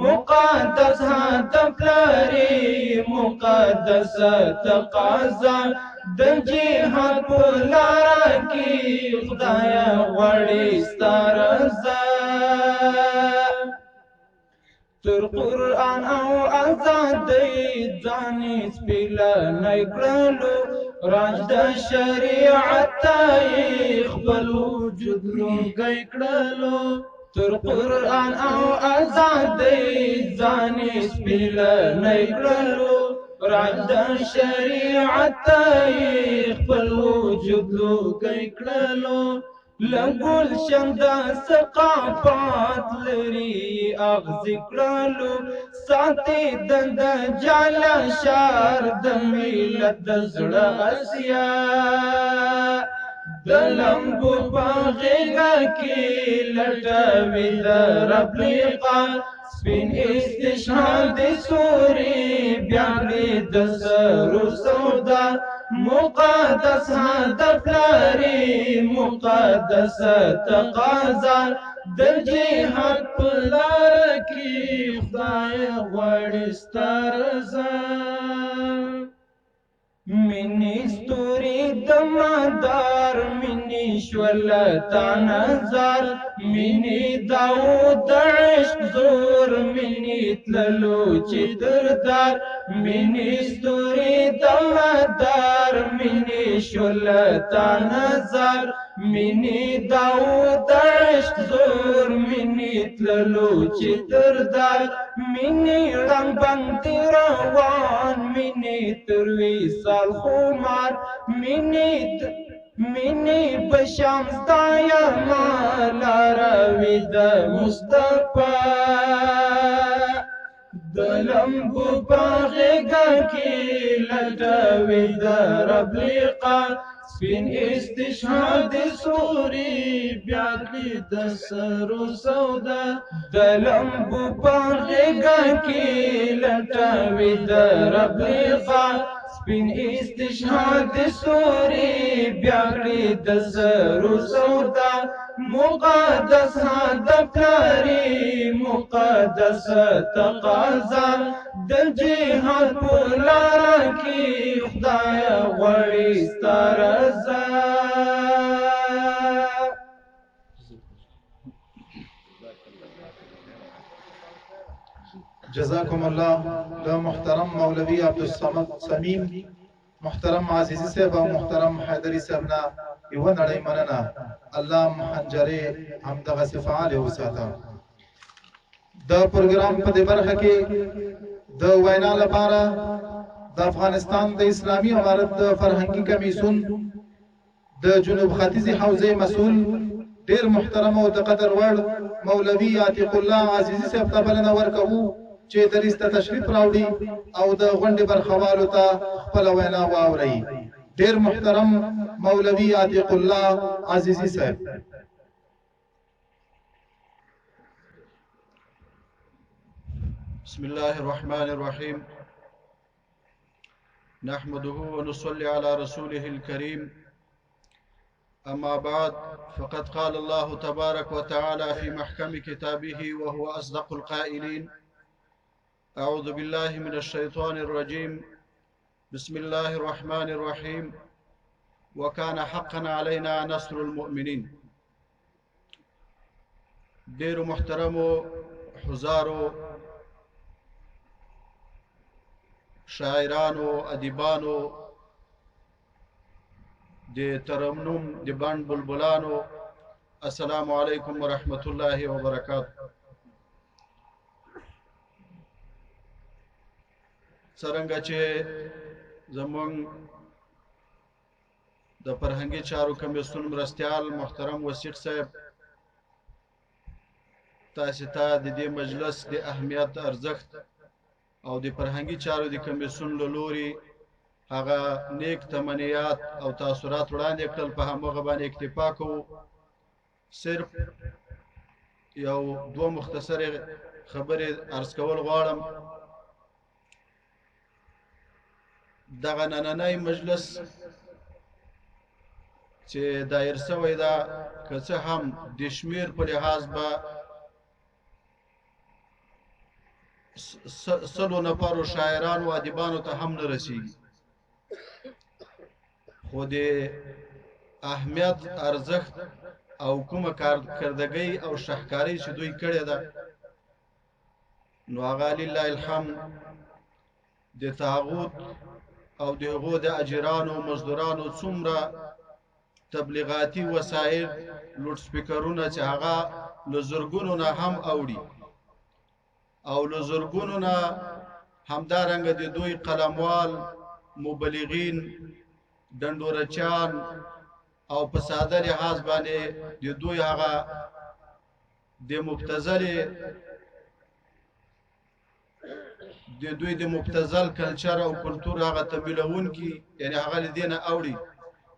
مقدس هدف لري مقدس تقاضا د جهاد په لاره کې خدایا غواړي ستا رضا تر قرآن او آزادۍ ځان سپېلنی کړلو راج د شریعت یې خپل وجود لوګی کړلو تر قرآن او آزادۍ ځان سپېلنی کړلو راج د شریعت یې خپل وجود لوګی کړلو لګول شند ثقافت لري اغزي کړلو ساتي د دجال شار د ملت د زړه اسیا د لمبو په غېږه کې لټوي د رب لقا سپین استشهاد ستوري بیا کړي د سرو سودا مقدس هدف لري مقدس تقاضا د جهاد په لاره کې خدای غواړي ستا رضا منی ستوری دمدار منی شولتا نظر منی داود عشق زور منی تللو چی دردار منی ستوری دمدار منی شولتا نظر منی داود عشق زور منی تللو چی دردار منی رنگ بند روان منی تروی سال خمار منی بشم ستایا مالا روی د مصطفی دلمبو باغیگا کی لٹوی د رب لقا سپین استشهاد سوری بیاکلی د سرو سودا دلمبو باغیگا کی لٹوی د رب لقا سپین استشهاد سوری بیاکلی د سرو سودا مقدس هدف لري مقدس تقاضا د جهاد په لاره کې خدای غواړي ستا رضا جزاكم الله د محترم مولوی عبدالصمد سمیم محترم عزیزی صاحب او محترم حیدری صاحب نه یو نړۍ مننه الله محنجره همدغه فعال وساته د پروګرام په دې برخه کې د وینا لپاره د افغانستان د اسلامي امارت د فرهنګي کمیسیون د جنوب ختیځي حوزې مسؤل ډیر محترم او د قدر وړ مولوی عتیق الله عزیزی صاحب ته بلنه ورکوو چې دریس ته تشریف راوړي او د غونډې برخوالو ته خپل وینا واوري ډیر محترم مولوی عتیق الله عزیزی صاحب بسم الله الرحمن الرحيم نحمده ونصلي على رسوله الكريم أما بعد فقد قال الله تبارك وتعالى في محكم كتابه وهو أصدق القائلين أعوذ بالله من الشيطان الرجيم بسم الله الرحمن الرحيم وكان حقا علينا نصر المؤمنين دير محترم حزارو شاعرانو ادیبانو د ترنم د بند بلبلانو السلام علیکم ورحمت الله وبرکاته څرنګه چې زمونږ د فرهنګي چارو کمیسیون مرستیال محترم وثیق صاحب تاسو ته د دې مجلس د اهمیت ارزښت او د فرهنګي چارو د کمیسیون له لوري هغه نیک تمنیات او تاثرات وړاندې کړل په همغه باندې اکتفا کوو صرف یو دوه مختصره خبرې عرض کول غواړم دغه نننی مجلس چې دایر شوی دا که څه هم د شمیر په لحاظ به سلو نفرو شاعرانو و ادیبانو ته هم نه رسیږي خو د اهمیت ارزښت او کومه کارکردګۍ او شهکاري چې دوی کړې ده نو هغه لله الحمد د طاغوت او د هغو د اجرانو مزدورانو څومره تبلیغاتي وسایل لوډ سپیکرونه چې هغه له زرګونو نه هم اوړي او له زرګونو نه همدارنګه د دوی قلموال مبلغین ډنډورچان او په ساده لحاظ باندې د دوی هغه د مبتذل کلچر او کلتور هغه تبلیغون کی یعنی هغه لدینه اوړي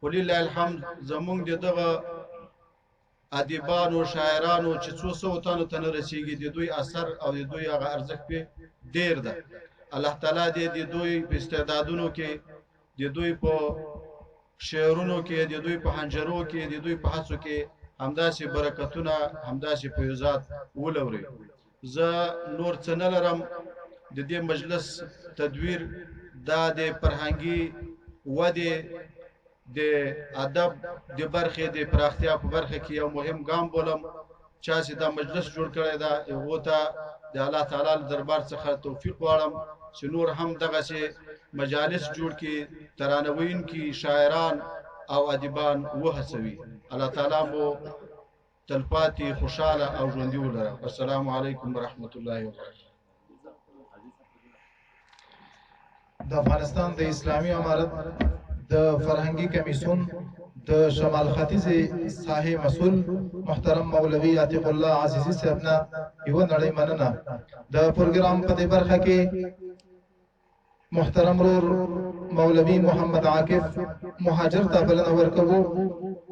ولله الحمد زمونږ دغه ادیبانو شاعرانو چې څو سو تنو ته رسیږي د دوی اثر او د دوی هغه ارزښت په ډیر ده الله تعالی دې د دوی په استعدادونو کې د دوی په شعرونو کې د دوی په حنجرو کې د دوی په هڅو کې همداسې برکتونه همداسې فیضات ولوري زه نور څه نه لرم د دې مجلس تدویر دا د فرهنګي ودې د ادب د برخې د پراختیا په برخه کې یو مهم ګام بولم. چا چې دا مجلس جوړ کړی دا هغو ته د الله تعالی له دربار څخه توفیق غواړم چې نور هم دغسې مجالس جوړ کړي، ترانه ویونکي شاعران او ادیبان وهڅوي. الله تعالی مو تلپاتې خوشحاله او ژوندي ولره. السلام علیکم ورحمۃ الله وبرکاتہ. د افغانستان د اسلامي امارت د فرهنګي کمیسیون د شمال ختیځې ساحې مسؤل محترم مولوي عتیق الله عزیزي صاحب نه یوه نړۍ مننه. د پروګرام په دې برخه کې محترم ورور مولوي محمد عاکف مهاجر ته بلنه ورکوو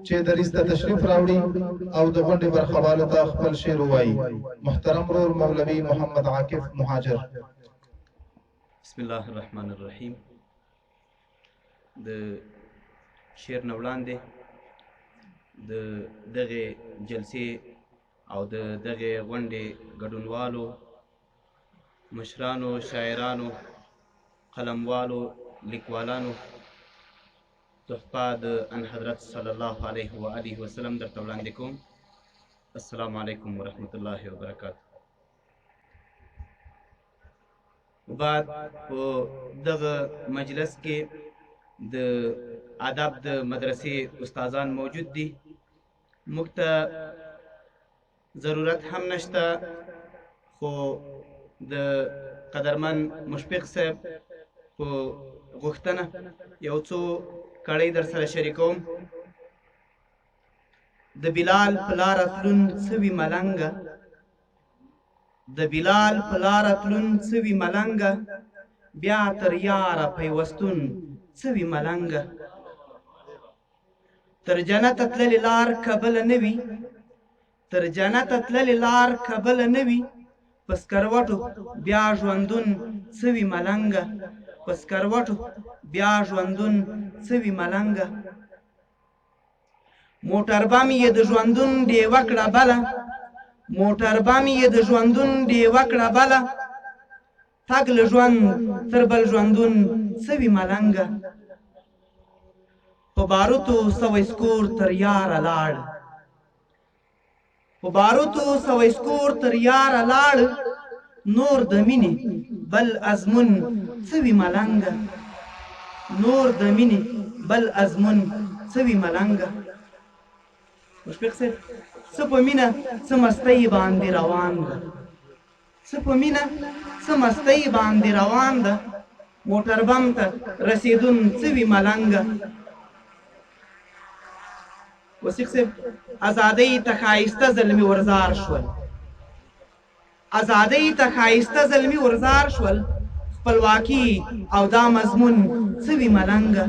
چې دریځ ته تشریف راوړي او د غونډې برخوالو ته خپل شعر ووایي. محترم ورور مولوي محمد عاکف مهاجر. بسم الله الرحمن الرحیم. د شعر نه وړاندې د دغې جلسې او د دغې غونډې ګډونوالو، مشرانو، شاعرانو، قلموالو، لیکوالانو تحفه د ان حضرت صلی الله علیه و آله وسلم درته وړاندې کوم. السلام علیکم ورحمۃ الله وبرکاتہ. بعد په دغه مجلس کې د ادب د مدرسې استادان موجود دي. موږ ته ضرورت هم نشته، خو د قدرمن مشفق صاحب په غوښتنه یو څو کړۍ در سره شریکوم. د بلال په لاره تلون څه وي ملنګه، د بلال په لاره تلون څه وي ملنګه، بیا تر یاره پیوستون څه وي ملنګه. تر جنته تللې لار کبله نه وي، تر جنته تللې لار کبله نه وي، په سکروټو بیا ژوندون څه وي ملنګه، په سکروټو بیا ژوندون څه وي ملنګه. موټر بم یې د ژوندون ډیوه کړه بله، موټر بم یې د ژوندون ډیوه کړه بله، تګ له ژوند تر بل ژوندون څه وي ملنګه. په باروتو سوی سکور تر یاره لاړ، په باروتو سوی سکور تر یاره لاړ، نور د مینې بل ازمون څه وي ملنګه، نور د مینې بل ازمون څه وي ملنګه. مشفق صاحب څه په مینه څه مستۍ باندې روان ده، څه په مینه څه مستۍ باندې روان ده، موټر بم ته رسیدون څه وي ملنګه. وثیق صاحب ازادۍ ته ښایسته زلمي ورزار شول، ازادۍ ته ښایسته زلمي ورزار شول، خپلواکي او دا مضمون څه وي ملنګه.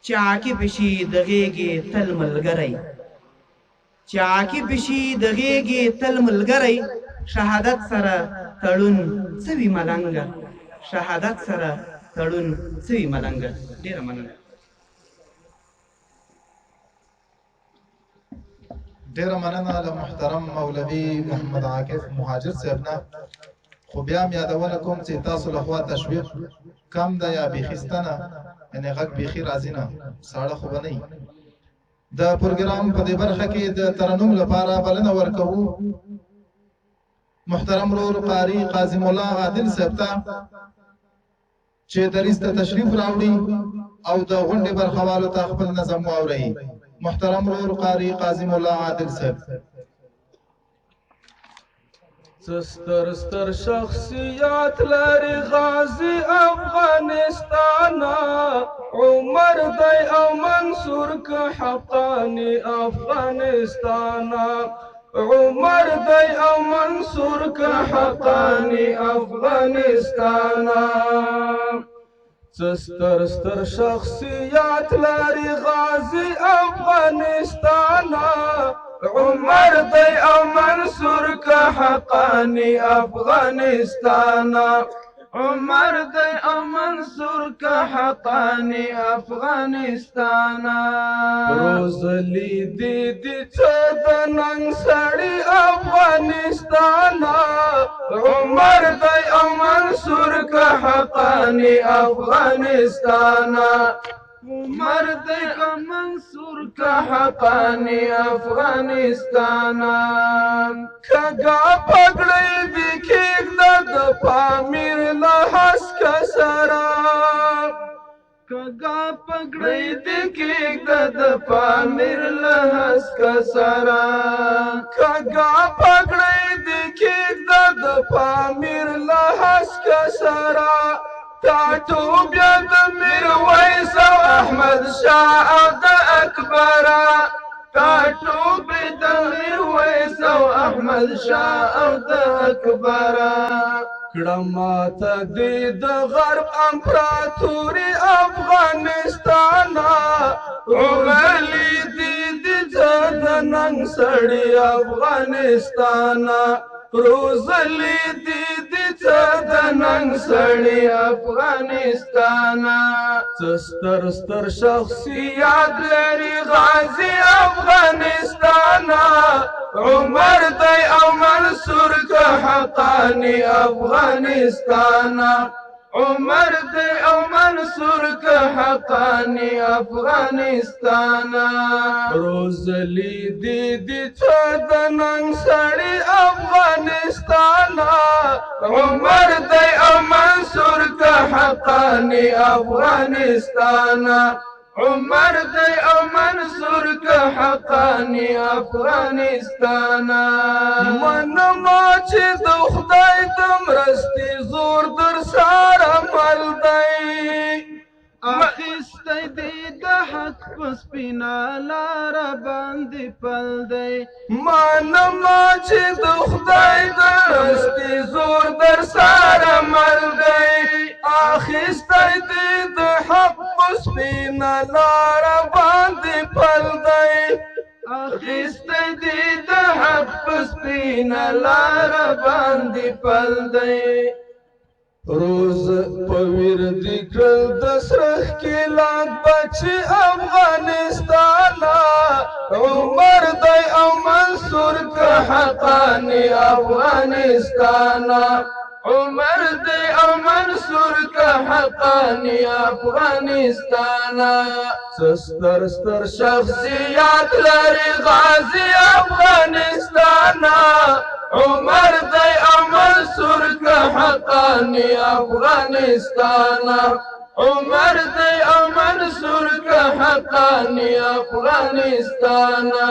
چې عاقب شي د غېږې تل ملګری، چې عاقب شي د غېږې تل ملګری، شهادت سره تړون څه وي ملنګه، شهادت سره تړون څه وي ملنګه. ډېره مننه. ډیره مننه له محترم مولوي محمد عاکف مهاجر صاحب نه. خو بیا هم یادونه کوم چې تاسو لخوا تشویق کم ده یا بیخي سته نه، یعنې غږ بیخي راځي نه، ساړه خو به نه وي. د پروګرام په دې برخه کې د ترنم لپاره بلنه ورکوو محترم ورور قاري قاظم الله عادل صاحب ته چې دریځ ته تشریف راوړي او د غونډې برخوالو ته خپل نظم واوري. محترم ورور قاری قاظم الله عادل صاحب. ستر ستر شخصیات لري غازی افغانستان، عمر دی او منصور که حقانی افغانستان، عمر دی او منصور که حقانی افغانستان. ستر ستر شخصیات لري غازی افغانستان، عمر دی او منصور که حقانی افغانستان، عمر دی او منصور که حقانی افغانستان. روز لیدی دی څه د نن سړی افغانستان، عمر دی او منصور که حقانی حقانی افغانستانا مرد کا منصور کا حقانی افغانستانا کگا پگڑی دیکھیگ د پامیر لحس کا سرا کگا پگڑی دیکھیگ د پامیر لحس کا سرا کگا پگڑی دیکھیگ د پامیر لحس کا سرا تاٹو بیاد میرویس او احمد شاہ او د اکبرا تاٹو بیاد میرویس او احمد شاہ او د اکبرا کڑماتا دی د غرب امپراتوری افغانستانا اوغلی دی دی د ننگ سڑی افغانستانا روزلی دی دی د ننگ سڑی افغانستانا ستر ستر شخصیات لري غازی افغانستانا عمر دی او منصور کا حقانی افغانستانا عمر دی او منصور کا حقانی افغانستانا روزلی دی دی د ننگ سڑی افغانستانا عمر دی او منصور کا حقانی افغانستانا عمر دی او منصور کا حقانی افغانستانا منما چې د خدای د مرستې زور در سره مل دی اخیستی دی د حق په سپینه لاره باندې پل دی منما چې د خدای د مرستې زور در سره مل دی اخیستی دی د حق په سپینه لاره باندې پل دی اخیستی دی د حق په سپینه لاره باندې پل دی روز پویر دیکل دسرخ کی لاد بچی افغانستانا عمر دی او منصور کا حقانی افغانستانا عمر دی او منصور کا حقانی افغانستانا ستر ستر شخصیات لري غازی افغانستانا عمر دی او منصور کا حقانی افغانستانا عمر دی او منصور کا حقانی افغانستانا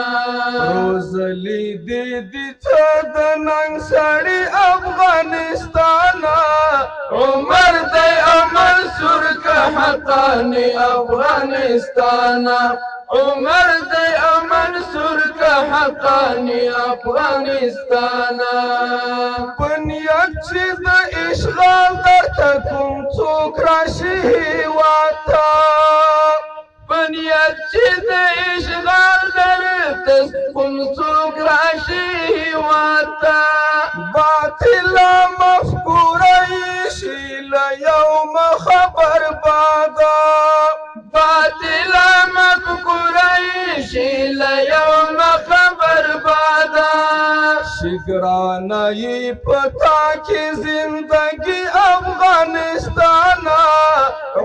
روزلی دی دی د ننگ سڑی افغانستانا عمر دی او منصور کا حقانی افغانستانا عمر دی او منصور کا حقانی افغانستانا پنیت چې د اشغال درته کوم څوک راشي هېواته پنیت چې د اشغال درته کوم څوک راشي هېواته باطله مفکوره یې شي له یومه خبر باده باطله مفکوره یې شي له یومه خبر باده شګرانه یې پتا کې زندگی افغانستانا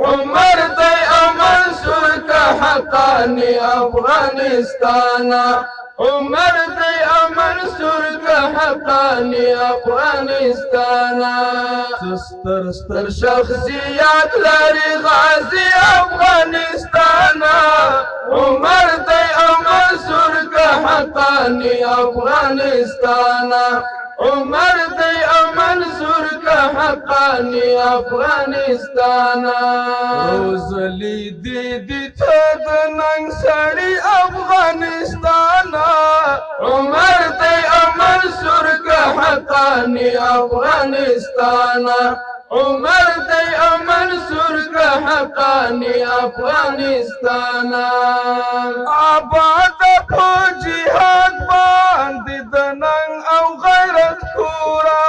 عمر دی او منصور کا حقانی افغانستانا عمر دی او منصور کا حقانی افغانستانا ستر ستر شخصیات لري غازی افغانستانا عمر دی او منصور کا حقانی افغانستانا عمر دی او منصور کا حقانی افغانستانا روزلی دی دی د ننگ سڑی افغانستانا عمر دی او منصور کا حقانی افغانستانا عمر دی او منصور کا حقانی افغانستانا آباد په جهاد باندې د ننگ او غیرت کورا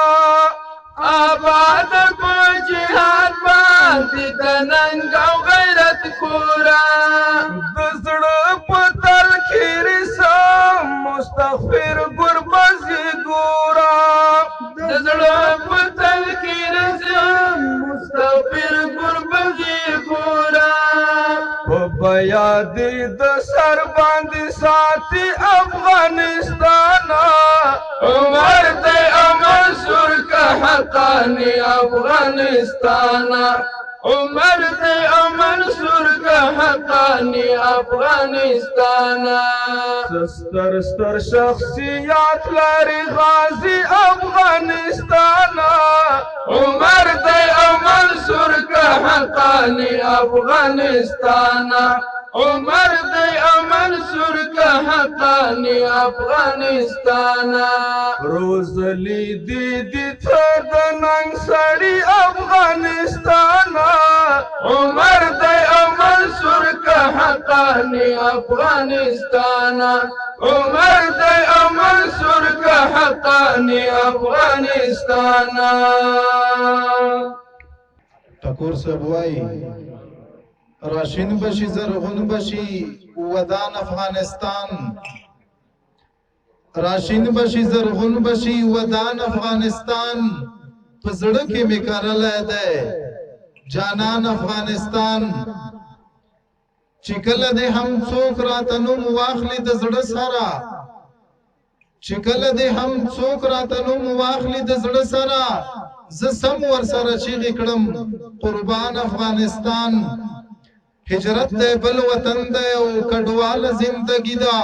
آباد په جهاد باندې د ننگ او غیرت کورا د زړه په تل کې رسم مستغفر ګربزي ګورا د زړه په تل کې رسم مستغفر یادې د سر باندې ساتي افغانستان عمر دی او منصور که حقانی افغانستان عمر دی او منصور که حقانی افغانستان ستر ستر شخصیات لري غازی افغانستان عمر دی او منصور که حقانی افغانستان عمر دی او منصور که حقانی افغانستان روز لیدی دی ته د ننګ سړي افغانستان عمر دی او منصور که حقانی افغانستان عمر دی او منصور که حقانی افغانستان ټکور صاحب وایي راشین بشي زرغون بشي ودان افغانستان راشین بشي زرغون بشي ودان افغانستان په زړه کې مې کرلی دی جانان افغانستان چې کله دې هم څوک راته نوم واخلي د زړه سره چې کله دې هم څوک راته نوم واخلي د زړه سره زه سم ورسره چیغې کړم قربان افغانستان هجرت دی بل وطن دی او کډواله زندگی ده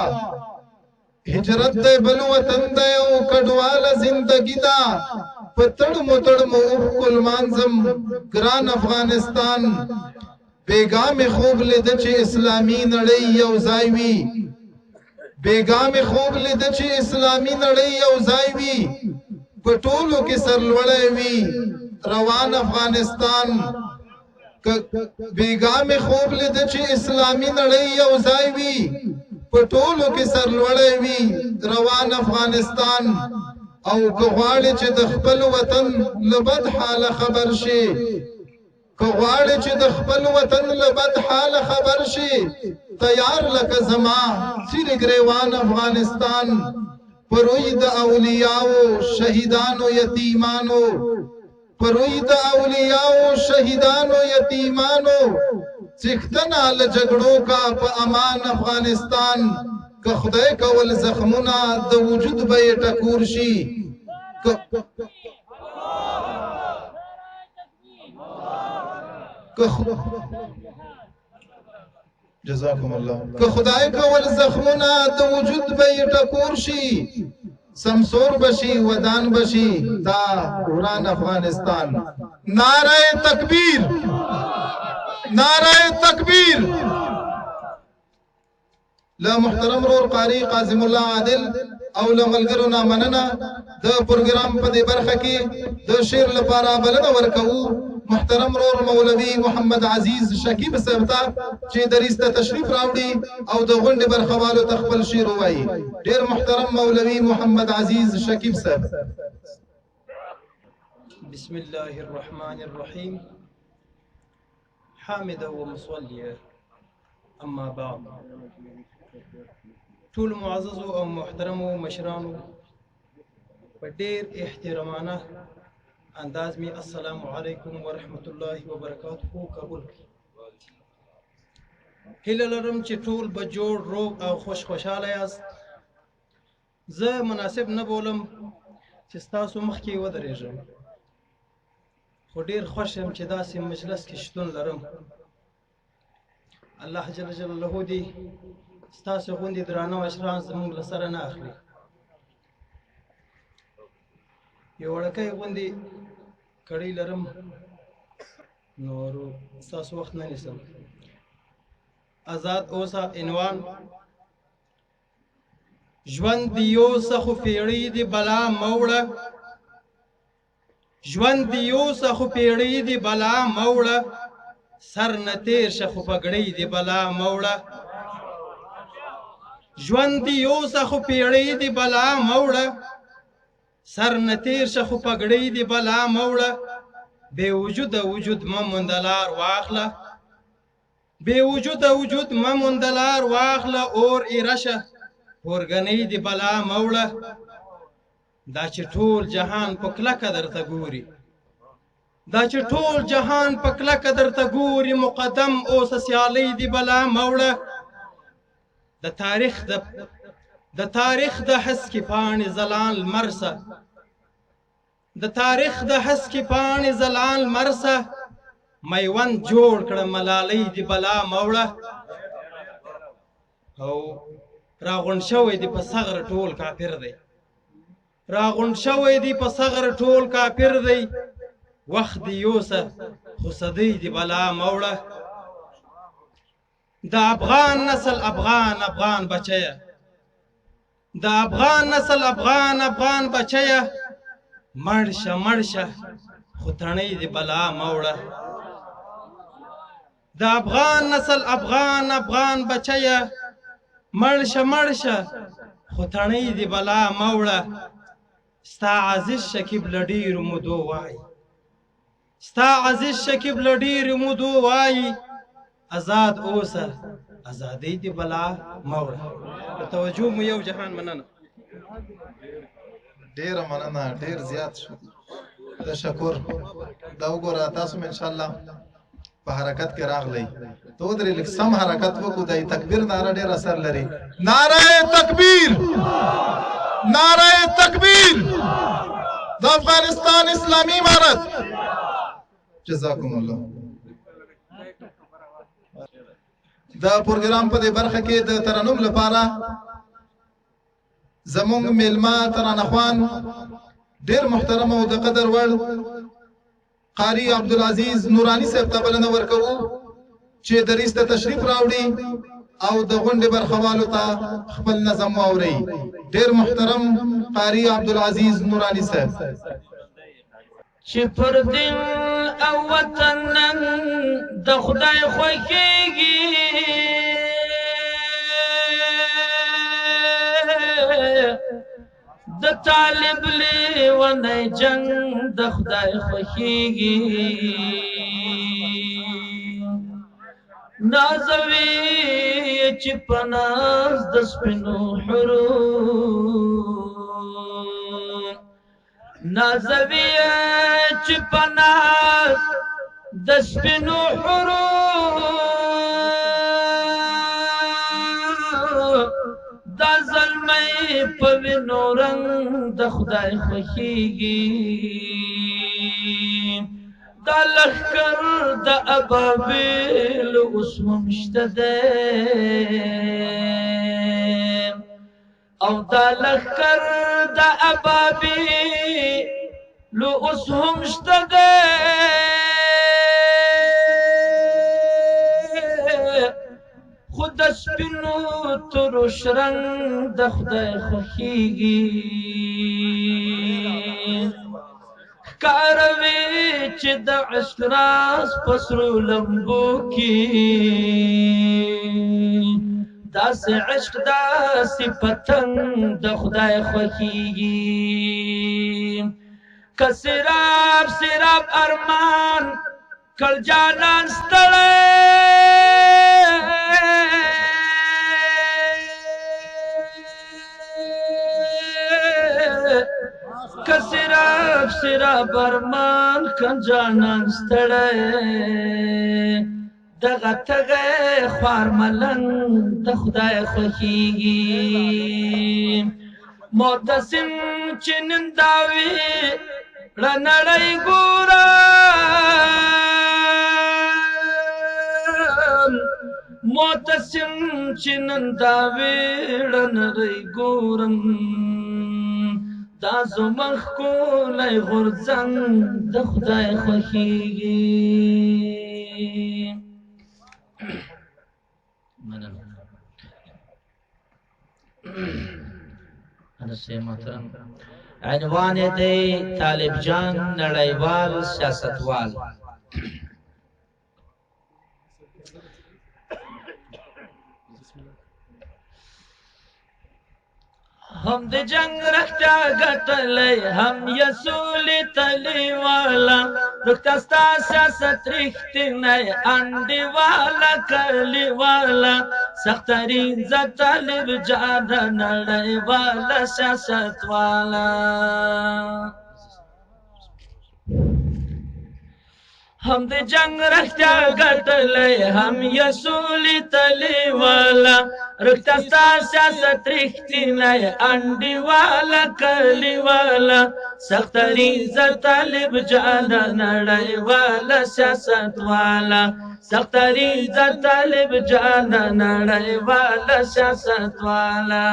هجرت دی بل وطن دی او کډواله زندگی ده په تړ مو اوښکو لمانځم ګران افغانستان بیګا مې خوب لیده چې اسلامي نړۍ یو ځای وي بیګا مې خوب لیده چې اسلامي نړۍ یو ځای وي په ټولو کې سرلوړی وي روان افغانستان بیګا مې خوب لیده چې اسلامي نړۍ یو ځای وي په ټولو کې سرلوړی وي روان افغانستان او که غواړې چې د خپل وطن له بد حاله خبر شي که غواړې چې د خپل وطن له بد حاله خبر شي تیار لکه زما څیرې ګریوان افغانستان پروی د اولیاءو شهیدانو یتیمانو پروی د اولیاءو شهیدانو یتیمانو څښتنه له جګړو کا په امان افغانستان که خدای کول زخمونه د وجود به یې ټکور شي جزاكم الله که خدای کول زخمونه د وجود به یې ټکور شي سمسور بشي ودان بشي دا وران افغانستان نعره تکبیر نعره تکبیر لا محترم رور قاری قاسم الله عادل او لملګرو نه مننه د پروګرام په دې برخه کې د شعر لپاره بلنه ورکوو محترم رور مولوی محمد عزیز شکیب صاحب ته چې دریس ته تشریف راوړي او د غونډې برخوالو ته خپل شعر ووایي ډېر محترم مولوی محمد عزیز شکیب صاحب بسم الله الرحمن الرحيم حامدا ومصليا اما بعد ټول معززو او محترمو مشرانو په ډېر احترامانه انداز می السلام علیکم ورحمت الله وبرکاته قبول هیله لرم چې ټول به جوړ روغ او خوشحاله یاست زه مناسب نه بولم چې ستاسو مخکې ودرېږم خو ډېر خوښ یم چې داسې مجلس کې شتون لرم الله جل جلاله دې ستاسو غوندې درانه مشران زموږ له سره نه اخلي یو وړکی غوندې کړۍ لرم نور ستاسو وخت نه نیسم آزاد اوسه عنوان ژوند د یو څه خو پیړۍ د بلا موړه ژوند د یو څه خو پیړۍ د بلا موړه سر نه تیر شه خو پګړۍ د بلا موړه ژوند د یو څه خو پیړۍ د بلا موړه سر نه تیر شه خو پګړۍ د بلا موړه بې وجوده وجود مه موندلار واخله بې وجوده وجود مه موندلار واخله اور ایره شه اورګنۍ د بلا موړه دا چې ټول جهان په کلکه درته ګوري دا چې ټول جهان په کلکه درته ګوري مقدم اوسه سیالۍ دي بلا موړه د تاریخ د هسکې پاڼې ځلان لمر سه د تاریخ د هسکې پاڼې ځلان لمر سه میوند جوړ کړه ملالۍ دي بلا موړه او راغونډ شوی دی په صغر ټول کافر دی راغونډ شوی دی په صغر ټول کافر دی وخت دی یوسه خو صدۍ دی بلا موړه د افغان نسل افغان بچیه د افغان نسل افغان بچیه مړشه خو تڼۍ دی بلا موړه د افغان نسل افغان بچیه مړشه خو تڼۍ دی بلا موړه ستا عزیز شکیب له ډېرو مودو وایي ستا عزیز شکیب له ډېرو مودو وایي آزاد اوسه ازادۍ دی بلا موړه د توجه مو یو جهان مننه ډیره مننه ډیر زیات شو تشکر دا وګوره تاسو ان شاء الله په حرکت کې راغلی ته ودرې لږ سم حرکت وکړو د تکبیر ناره ډیر اثر لري نعره تکبیر د افغانستان اسلامي امارت جزاکم الله دا پروګرام په دې برخه کې د ترنم لپاره زمونږ میلمه ترانخوان ډیر محترم او د قدر وړ قاری عبدالعزیز نورانی صاحب ته بلنه ورکوو چې دریس ته تشریف راوړي او د غونډې برخوالو ته خپل نظم واوري ډیر محترم قاری عبدالعزیز نورانی صاحب چې پر دین او وطن نن د خدای خوښیږي د طالب لیونی جنگ د خدای خوښیږي نازوي چې په ناز د سپینو حورو نازوي چې په ناز د سپینو حورو دا زلمی په وینو رنګ د خدای خوښیږي دا لښکر د ابابیل اوس هم شته دی او دا لښکر د ابابیل اوس هم شته دی خو د سپینو تروش رنګ د خدای خوښیږي ښکاروي چې د عشق راز په سرو لمبو کې داسې عشق داسې پتنګ د خدای خوښیږي که سراب ارمان کړ جانان ستړی که سراب ارمان کړ جانان ستړی دغه تږی خوار ملنګ د خدای خوښیږي معتصم چې نن داوي کړه نړۍ ګورم معتصم چې نن داوي کړه نړۍ ګورم دا زموږ ښکلی غورځنګ د خدای خوښیږي عنوان دی طالب جان نړیوال سیاستوال هم د جنگ رختیا ګټلی هم یې سولې تلی والا رښتیا ستا سیاست رښتینی انډیواله کلی والا سخترین زه طالب جانه نړیواله سیاست والا هم د جنگ رختیا ګټلی هم یې سولې تلې والا رښتیا ستا سیاست رښتینی انډیواله کلیواله سختریزه طالب جانه نړیواله سیاست والا سختریزه طالب جانه نړیواله سیاست والا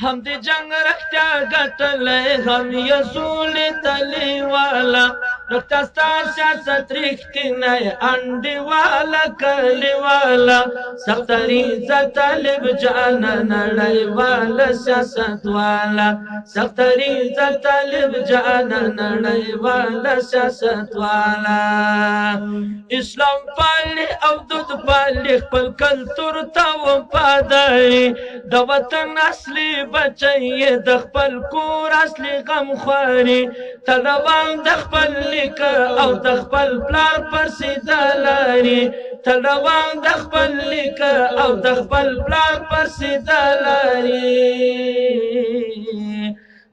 هم د جنگ رختیا ګټلی هم یې سولې تلې والا رښتیا ستا سیاست رښتینی انډیواله کلیواله سختریزه طالب جانه نړیواله سیاست والا سختریزه طالب جانه نړیواله سیاست والا اسلام پالي او دود پالي خپل کلتور ته وفاداري د وطن اصلي بچی د خپل کور اصلي غمخواري ته روان د خپل نیکه او د خپل پلار پر سیده لاري ته روان د خپل نیکه او د خپل پلار پر سیده لاري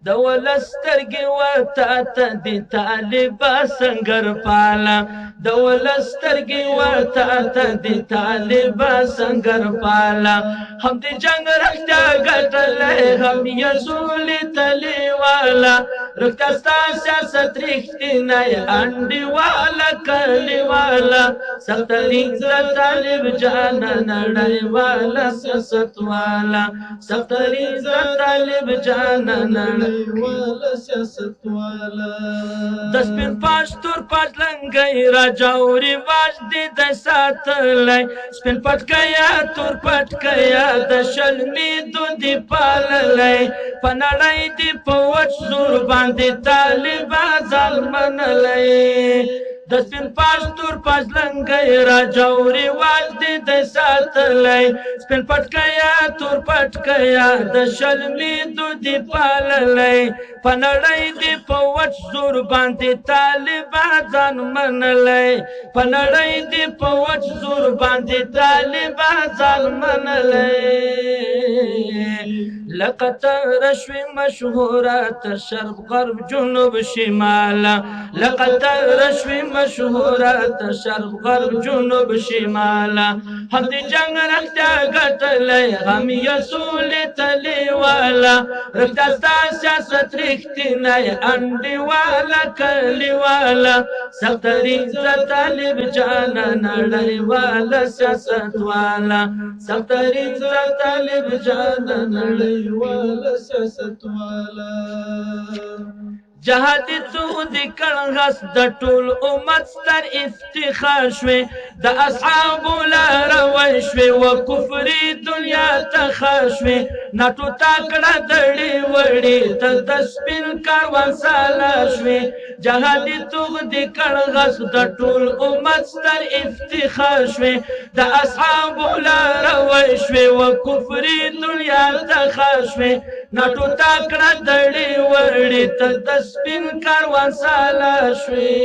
د ولس سترګې ورته ته د طالبه سنګر پاله د ولس سترګې ورته ته د طالبه سنګر پاله هم د جنګ رښتیا ګټلی هم یې سولې تلې والا رښتیا ستا سیاست رښتینی انډیواله کلیواله سختریزه طالب جانه نړیواله سیاست والا سختریزه طالب جانه نړیواله سیاست والا د سپین پاش تور پاش لنګی راجا او رواج دې د ساتلی سپین پټکیه تور پټکیه د شلمې دودې پاللی په نړۍ دې په وچ زور باندې طالبه ځان منلی د سپین پاش تور پاش لنګی راجا او رواج دې د ساتلی سپین پټکیه تور پټکیه د شلمې دودې پاللی په نړۍ دې په وچ زور باندې طالبه ځان منلی په نړۍ دې په وچ زور باندې طالبه ځان منلی لکه ته شوې مشهوره تر شرق غرب جنوب شماله لکه ته شوې مشهوره تر شرق غرب جنوب شماله هم د جنگ رښتیا ګټلی هم یې سولې تلې والا رښتیا ستا سیاست رښتینی انډیواله کلیواله سختریزه طالب جانه نړیواله سیاست والا سختریزه طالب جانه نړیواله سیاست والا جهاد زود کړ غس د ټول امت ستر افتخار شوې د اصحابو لاره وی شوې و کفري دنیا ته خار شوې ناټو تا کړه دړې وړې ته د سپین کاروان سالار شوې جهاد زود کړ غس د ټول امت ستر افتخار شوې د اصحابو لاره وی شوې و کفري دنیا ته خار شوې ناټو تا کړه دړې وړې ته د سپین کاروان سالار شوې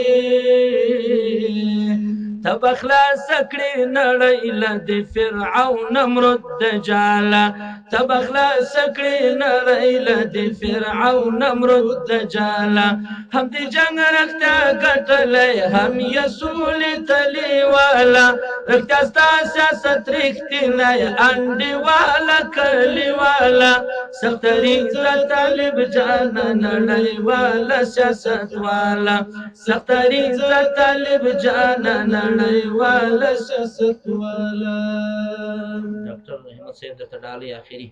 ته به خلاص کړې نړۍ له د فرعون نمرود دجاله ته به خلاص کړې نړۍ له د فرعون نمرود دجاله هم د جنګ رښتیا ګټلی هم یې سولې تلې والا رښتیا ستا سیاست رښتینی انډیواله کلیواله سختریزه طالب جانه نړیواله سیاست والا سختریزه طالب جانه نړیواله سیاست والا ډاکټر رحمت صاحب د تډالۍ آخري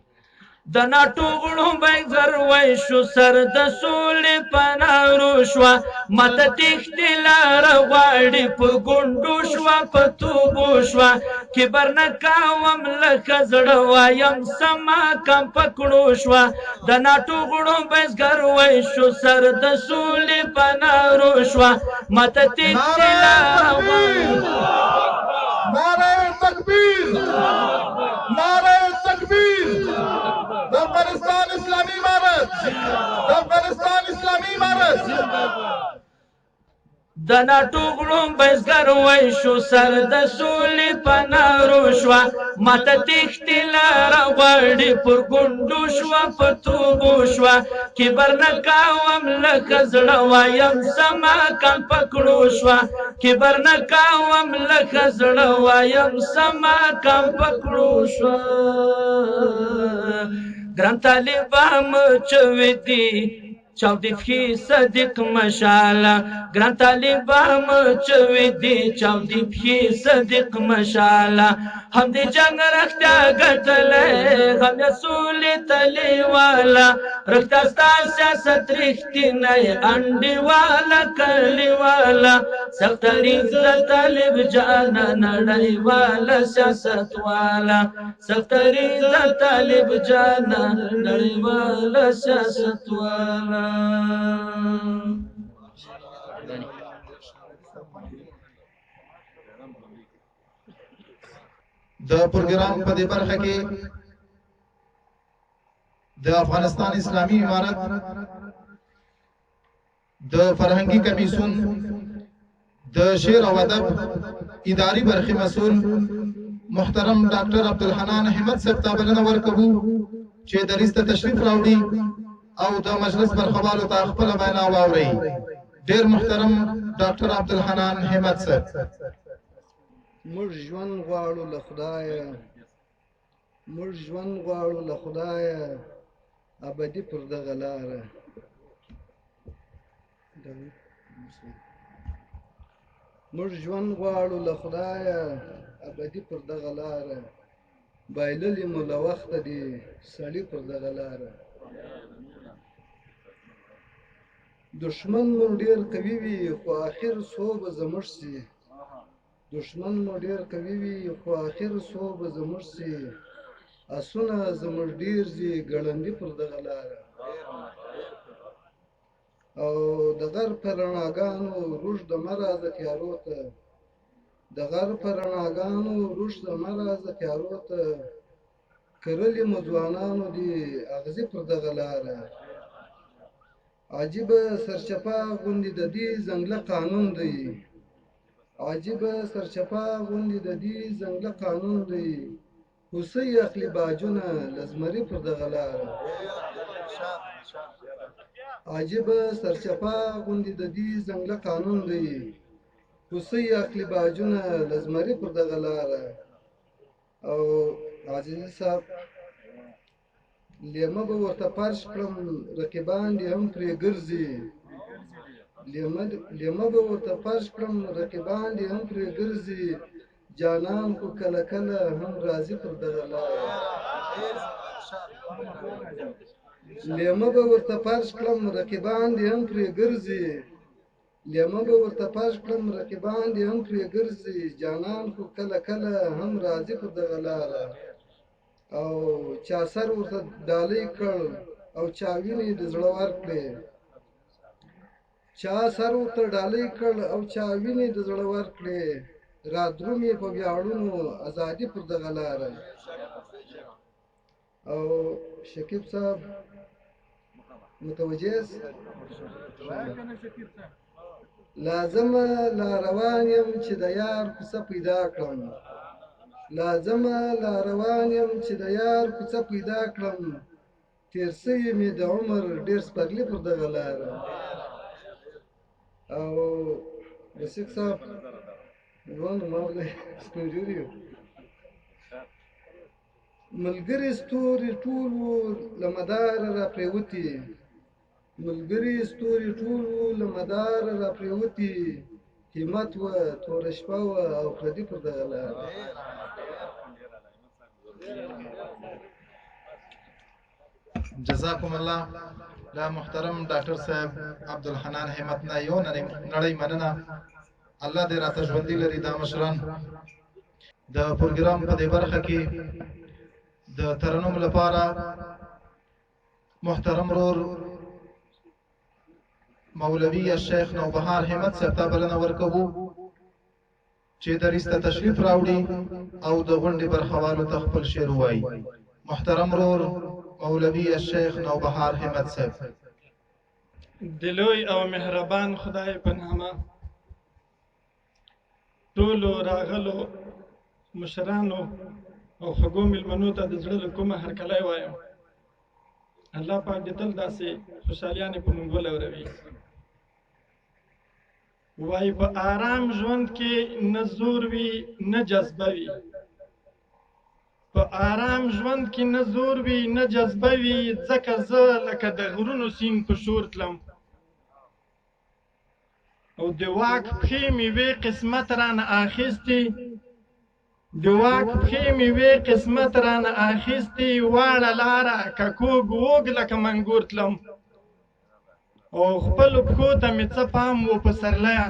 د ناټو غړومبی زروی شو سر د سولې پنارو شوه ماته تښتې لاره غواړي په ګونډو شوه په توبو شوه کبر نه کوم لکه زړه وایم سما کم پکړو شوه د ناټو غړومبی زروی شو سر د سولې پنارو شوه ماته تښتې لاره غواړي نعره تکبیر نعره تکبیر د افغانستان اسلامي امارت د افغانستان اسلامي امارت د ناټوغړو بزګر وای شو سر د سولې پنارو شوه ماته تښتې لاره غواړي پر ګونډو شوه په توبو شوه کبر نه کوم لکه زړه وایم سما کم پکړو شوه کبر نه کوم لکه زړه وایم سما کم پکړو شوه ګران طالبان چوي دي چاودی فی صدق مشاله ګران طالبان چوي دي چاودی فی صدق مشاله هم دې جنگ رختیا ګټلې هم یې سولې تلې والا رختا ستا سیاست رښتینی انډي والا کلی والا سختري د طالب جانا نړۍ والا سیاست والا سختري د طالب جانا نړۍ والا سیاست والا د پروګرام په دې برخه کې د افغانستان اسلامي امارت د فرهنګي کمیسیون د شعر او ادب اداري برخې مسؤل محترم ډاکټر عبدالحنان همت صاحب ته بلنه ورکوو چې دریځ ته تشریف راوړي او د مجلس برخوالو ته خپل وینا واوري. ډېر محترم ډاکټر عبدالحنان همت صاحب. موږ ژوند غواړو له خدایه موږ ژوند غواړو له خدایه ابدي پر دغه لاره موږ ژوند غواړو له خدایه ابدي پر دغه لاره بایللې مو له وخته دي سړي پر دغه لاره دشمن مو ډېر قوي وي خو آخر څو به زموږ سي دشمن مو ډېر قوي وي خو آخر څو به زموږ سي اسونه زموږ ډېر ځي ګړندي پر دغه لاره او د غر په رڼاګانو روږ د مه راځه تیارو ته د غر په رڼاګانو روږ د مه راځه تیارو ته کرلي مو ځوانانو دي اغزي پر دغه لاره عجیبه سرچپه غوندې د دې ځنګله قانون دی عجیبه سرچپه غوندې د دې ځنګله قانون دی هوسۍ اخلي باجونه له زمري پر دغه لاره عجیبه سرچپه غوندې د دې ځنګله قانون دی هوسۍ اخلي باجونه له زمري پر دغه لاره او عزیزي صاحب لیمه به ورته فرش کړم رقیبان دې هم پرې ګرځي لیمه به ورته فرش کړم رقیبان دې هم پرې ګرځي جانان خو کله کله هم راځي پر دغه لاره لیمه به ورته فرش کړم رقیبان دې هم پرې ګرځي لیمه به ورته فرش کړم رقیبان دې هم پرې ګرځي جانان خو کله کله هم راځي پر دغه لاره او چا سر ورته ډالۍ کړ او چا وینې د زړه ورکړې چا سر ورته ډالۍ کړ او چا وینې د زړه ورکړې را درومې په ویاړونو ازادي پر دغه لاره او شکیب صاحب متوجه لازمه لا روان یم چې د یار کوڅه پیدا کړم لازمه لا روان یم چې د یار کوڅه پیدا کړم تیر سوي مې د عمر ډېر سپرلي پر دغه لاره او رسیق صاحب ژوند ماغلی سپینږیري ملګري ستوري ټول وو له مداره را پرېوتي ملګري ستوري ټول وو له مداره را پرېوتي همت وه توره شپه وه او پردي پر دغه لاره جزاکم الله. لا محترم ډاکټر صاحب عبدالحنان همت نه یو نړۍ مننه. الله دې راته ژوندي لري دا مشران. د پروګرام په دې برخه کې د ترنم لپاره محترم رور مولوی الشیخ نوبهار همت صاحب ته بلنه ورکوو چې دریځ ته تشریف راوړي او د غونډې برخوالو ته خپل شعر ووایي. محترم رور مولوی الشیخ نوبهار همت صاحب. د لوی او مهربان خدای په نامه ټولو راغلو مشرانو او خوږو مېلمنو ته د زړه له کومه هرکلی وایم. الله پاک دې تل داسې خوشحالیانې په موږ ولوروي. وایي په آرام ژوند کې نه زور وي نه جذبه وي. په آرام ژوند کې نه زور وي نه جذبه وي، ځکه زه لکه د غرونو سیند په شور تلم او د واک پښې مې وې قسمت رانه اخیستې، د واک پښې مې وې قسمت رانه اخیستې، واړه لاره که کوږ وږ لکه منګور تلم او خپلو پښو ته مې څه پام و په سرلیه،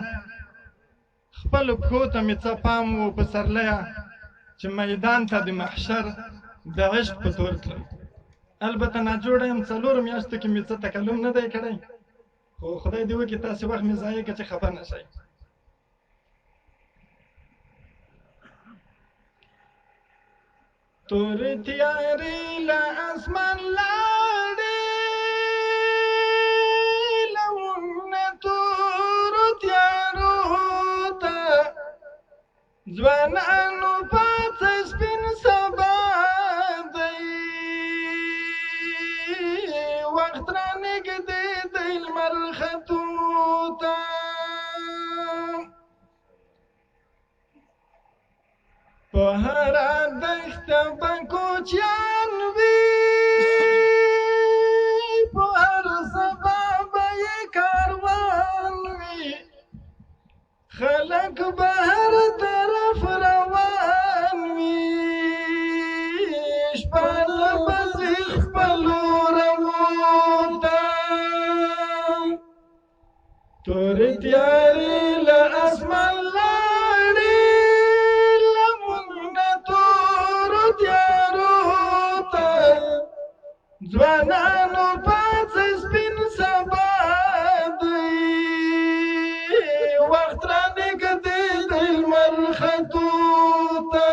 خپلو پښو ته مې څه پام و په سرلیه چې میدان ته د محشر د عشق په تور تلم. البته ناجوړه یم، 4 میاشتو کې مې څه تکلم نه دی کړی، خو خدای دې وکړي تاسې وخت مې ضایع کړه چې خفه نه شئ. تورې تیارې له اسمان لاړې، له موږ نه تورو تیارو ته ځوانانو پاڅه سپین سبا دی، وخت را نږدې دی لمر ختو ته. په هره دښته به کوچیان وي، په هر سبا به یې کاروان وي، خلک به هر طرف روان وي، شپاله به ځي خپلو رمو ته. تورې تیارې له اسمان لاړې، له موږ نه تورو تیارو ته ځوانانو پاڅه سپین سبا دی، وخت را نږدې دی لمر ختو ته.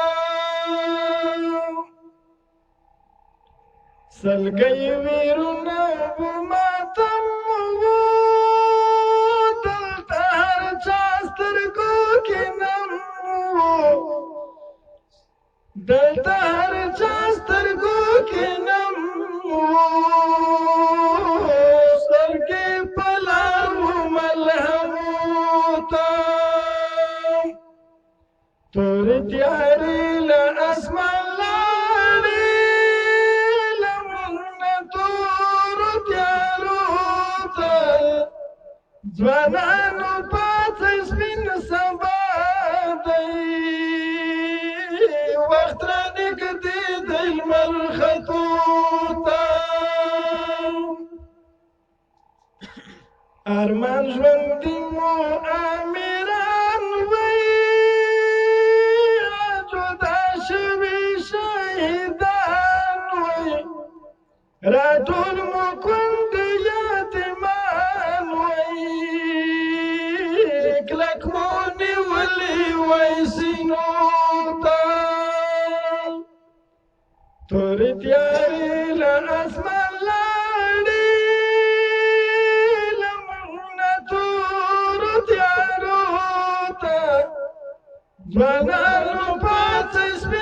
سلګۍ ویرونه به ماتم وو، دلته هر چا سترګو کې نم وو، دلته هر چا سترګو کې نم وو، سترګې په لار وو ملهمو ته. تورې تیارې له اسمان لاړې، له موږ نه تورو تیارو ته ځوانانو پاڅه سپین سبا دی، وخت را نږدې دی لمر ختو ته. ارمان ژوندي مو امیران وی، جدا شوي شهیدان وی، راټول مو کونډ یتیمان وی، کلک مو نیولي وی سینو ته. تورې تیارې له اسمان لاړې، له موږ نه تورو تیارو ته ځوانانو پاڅه سپین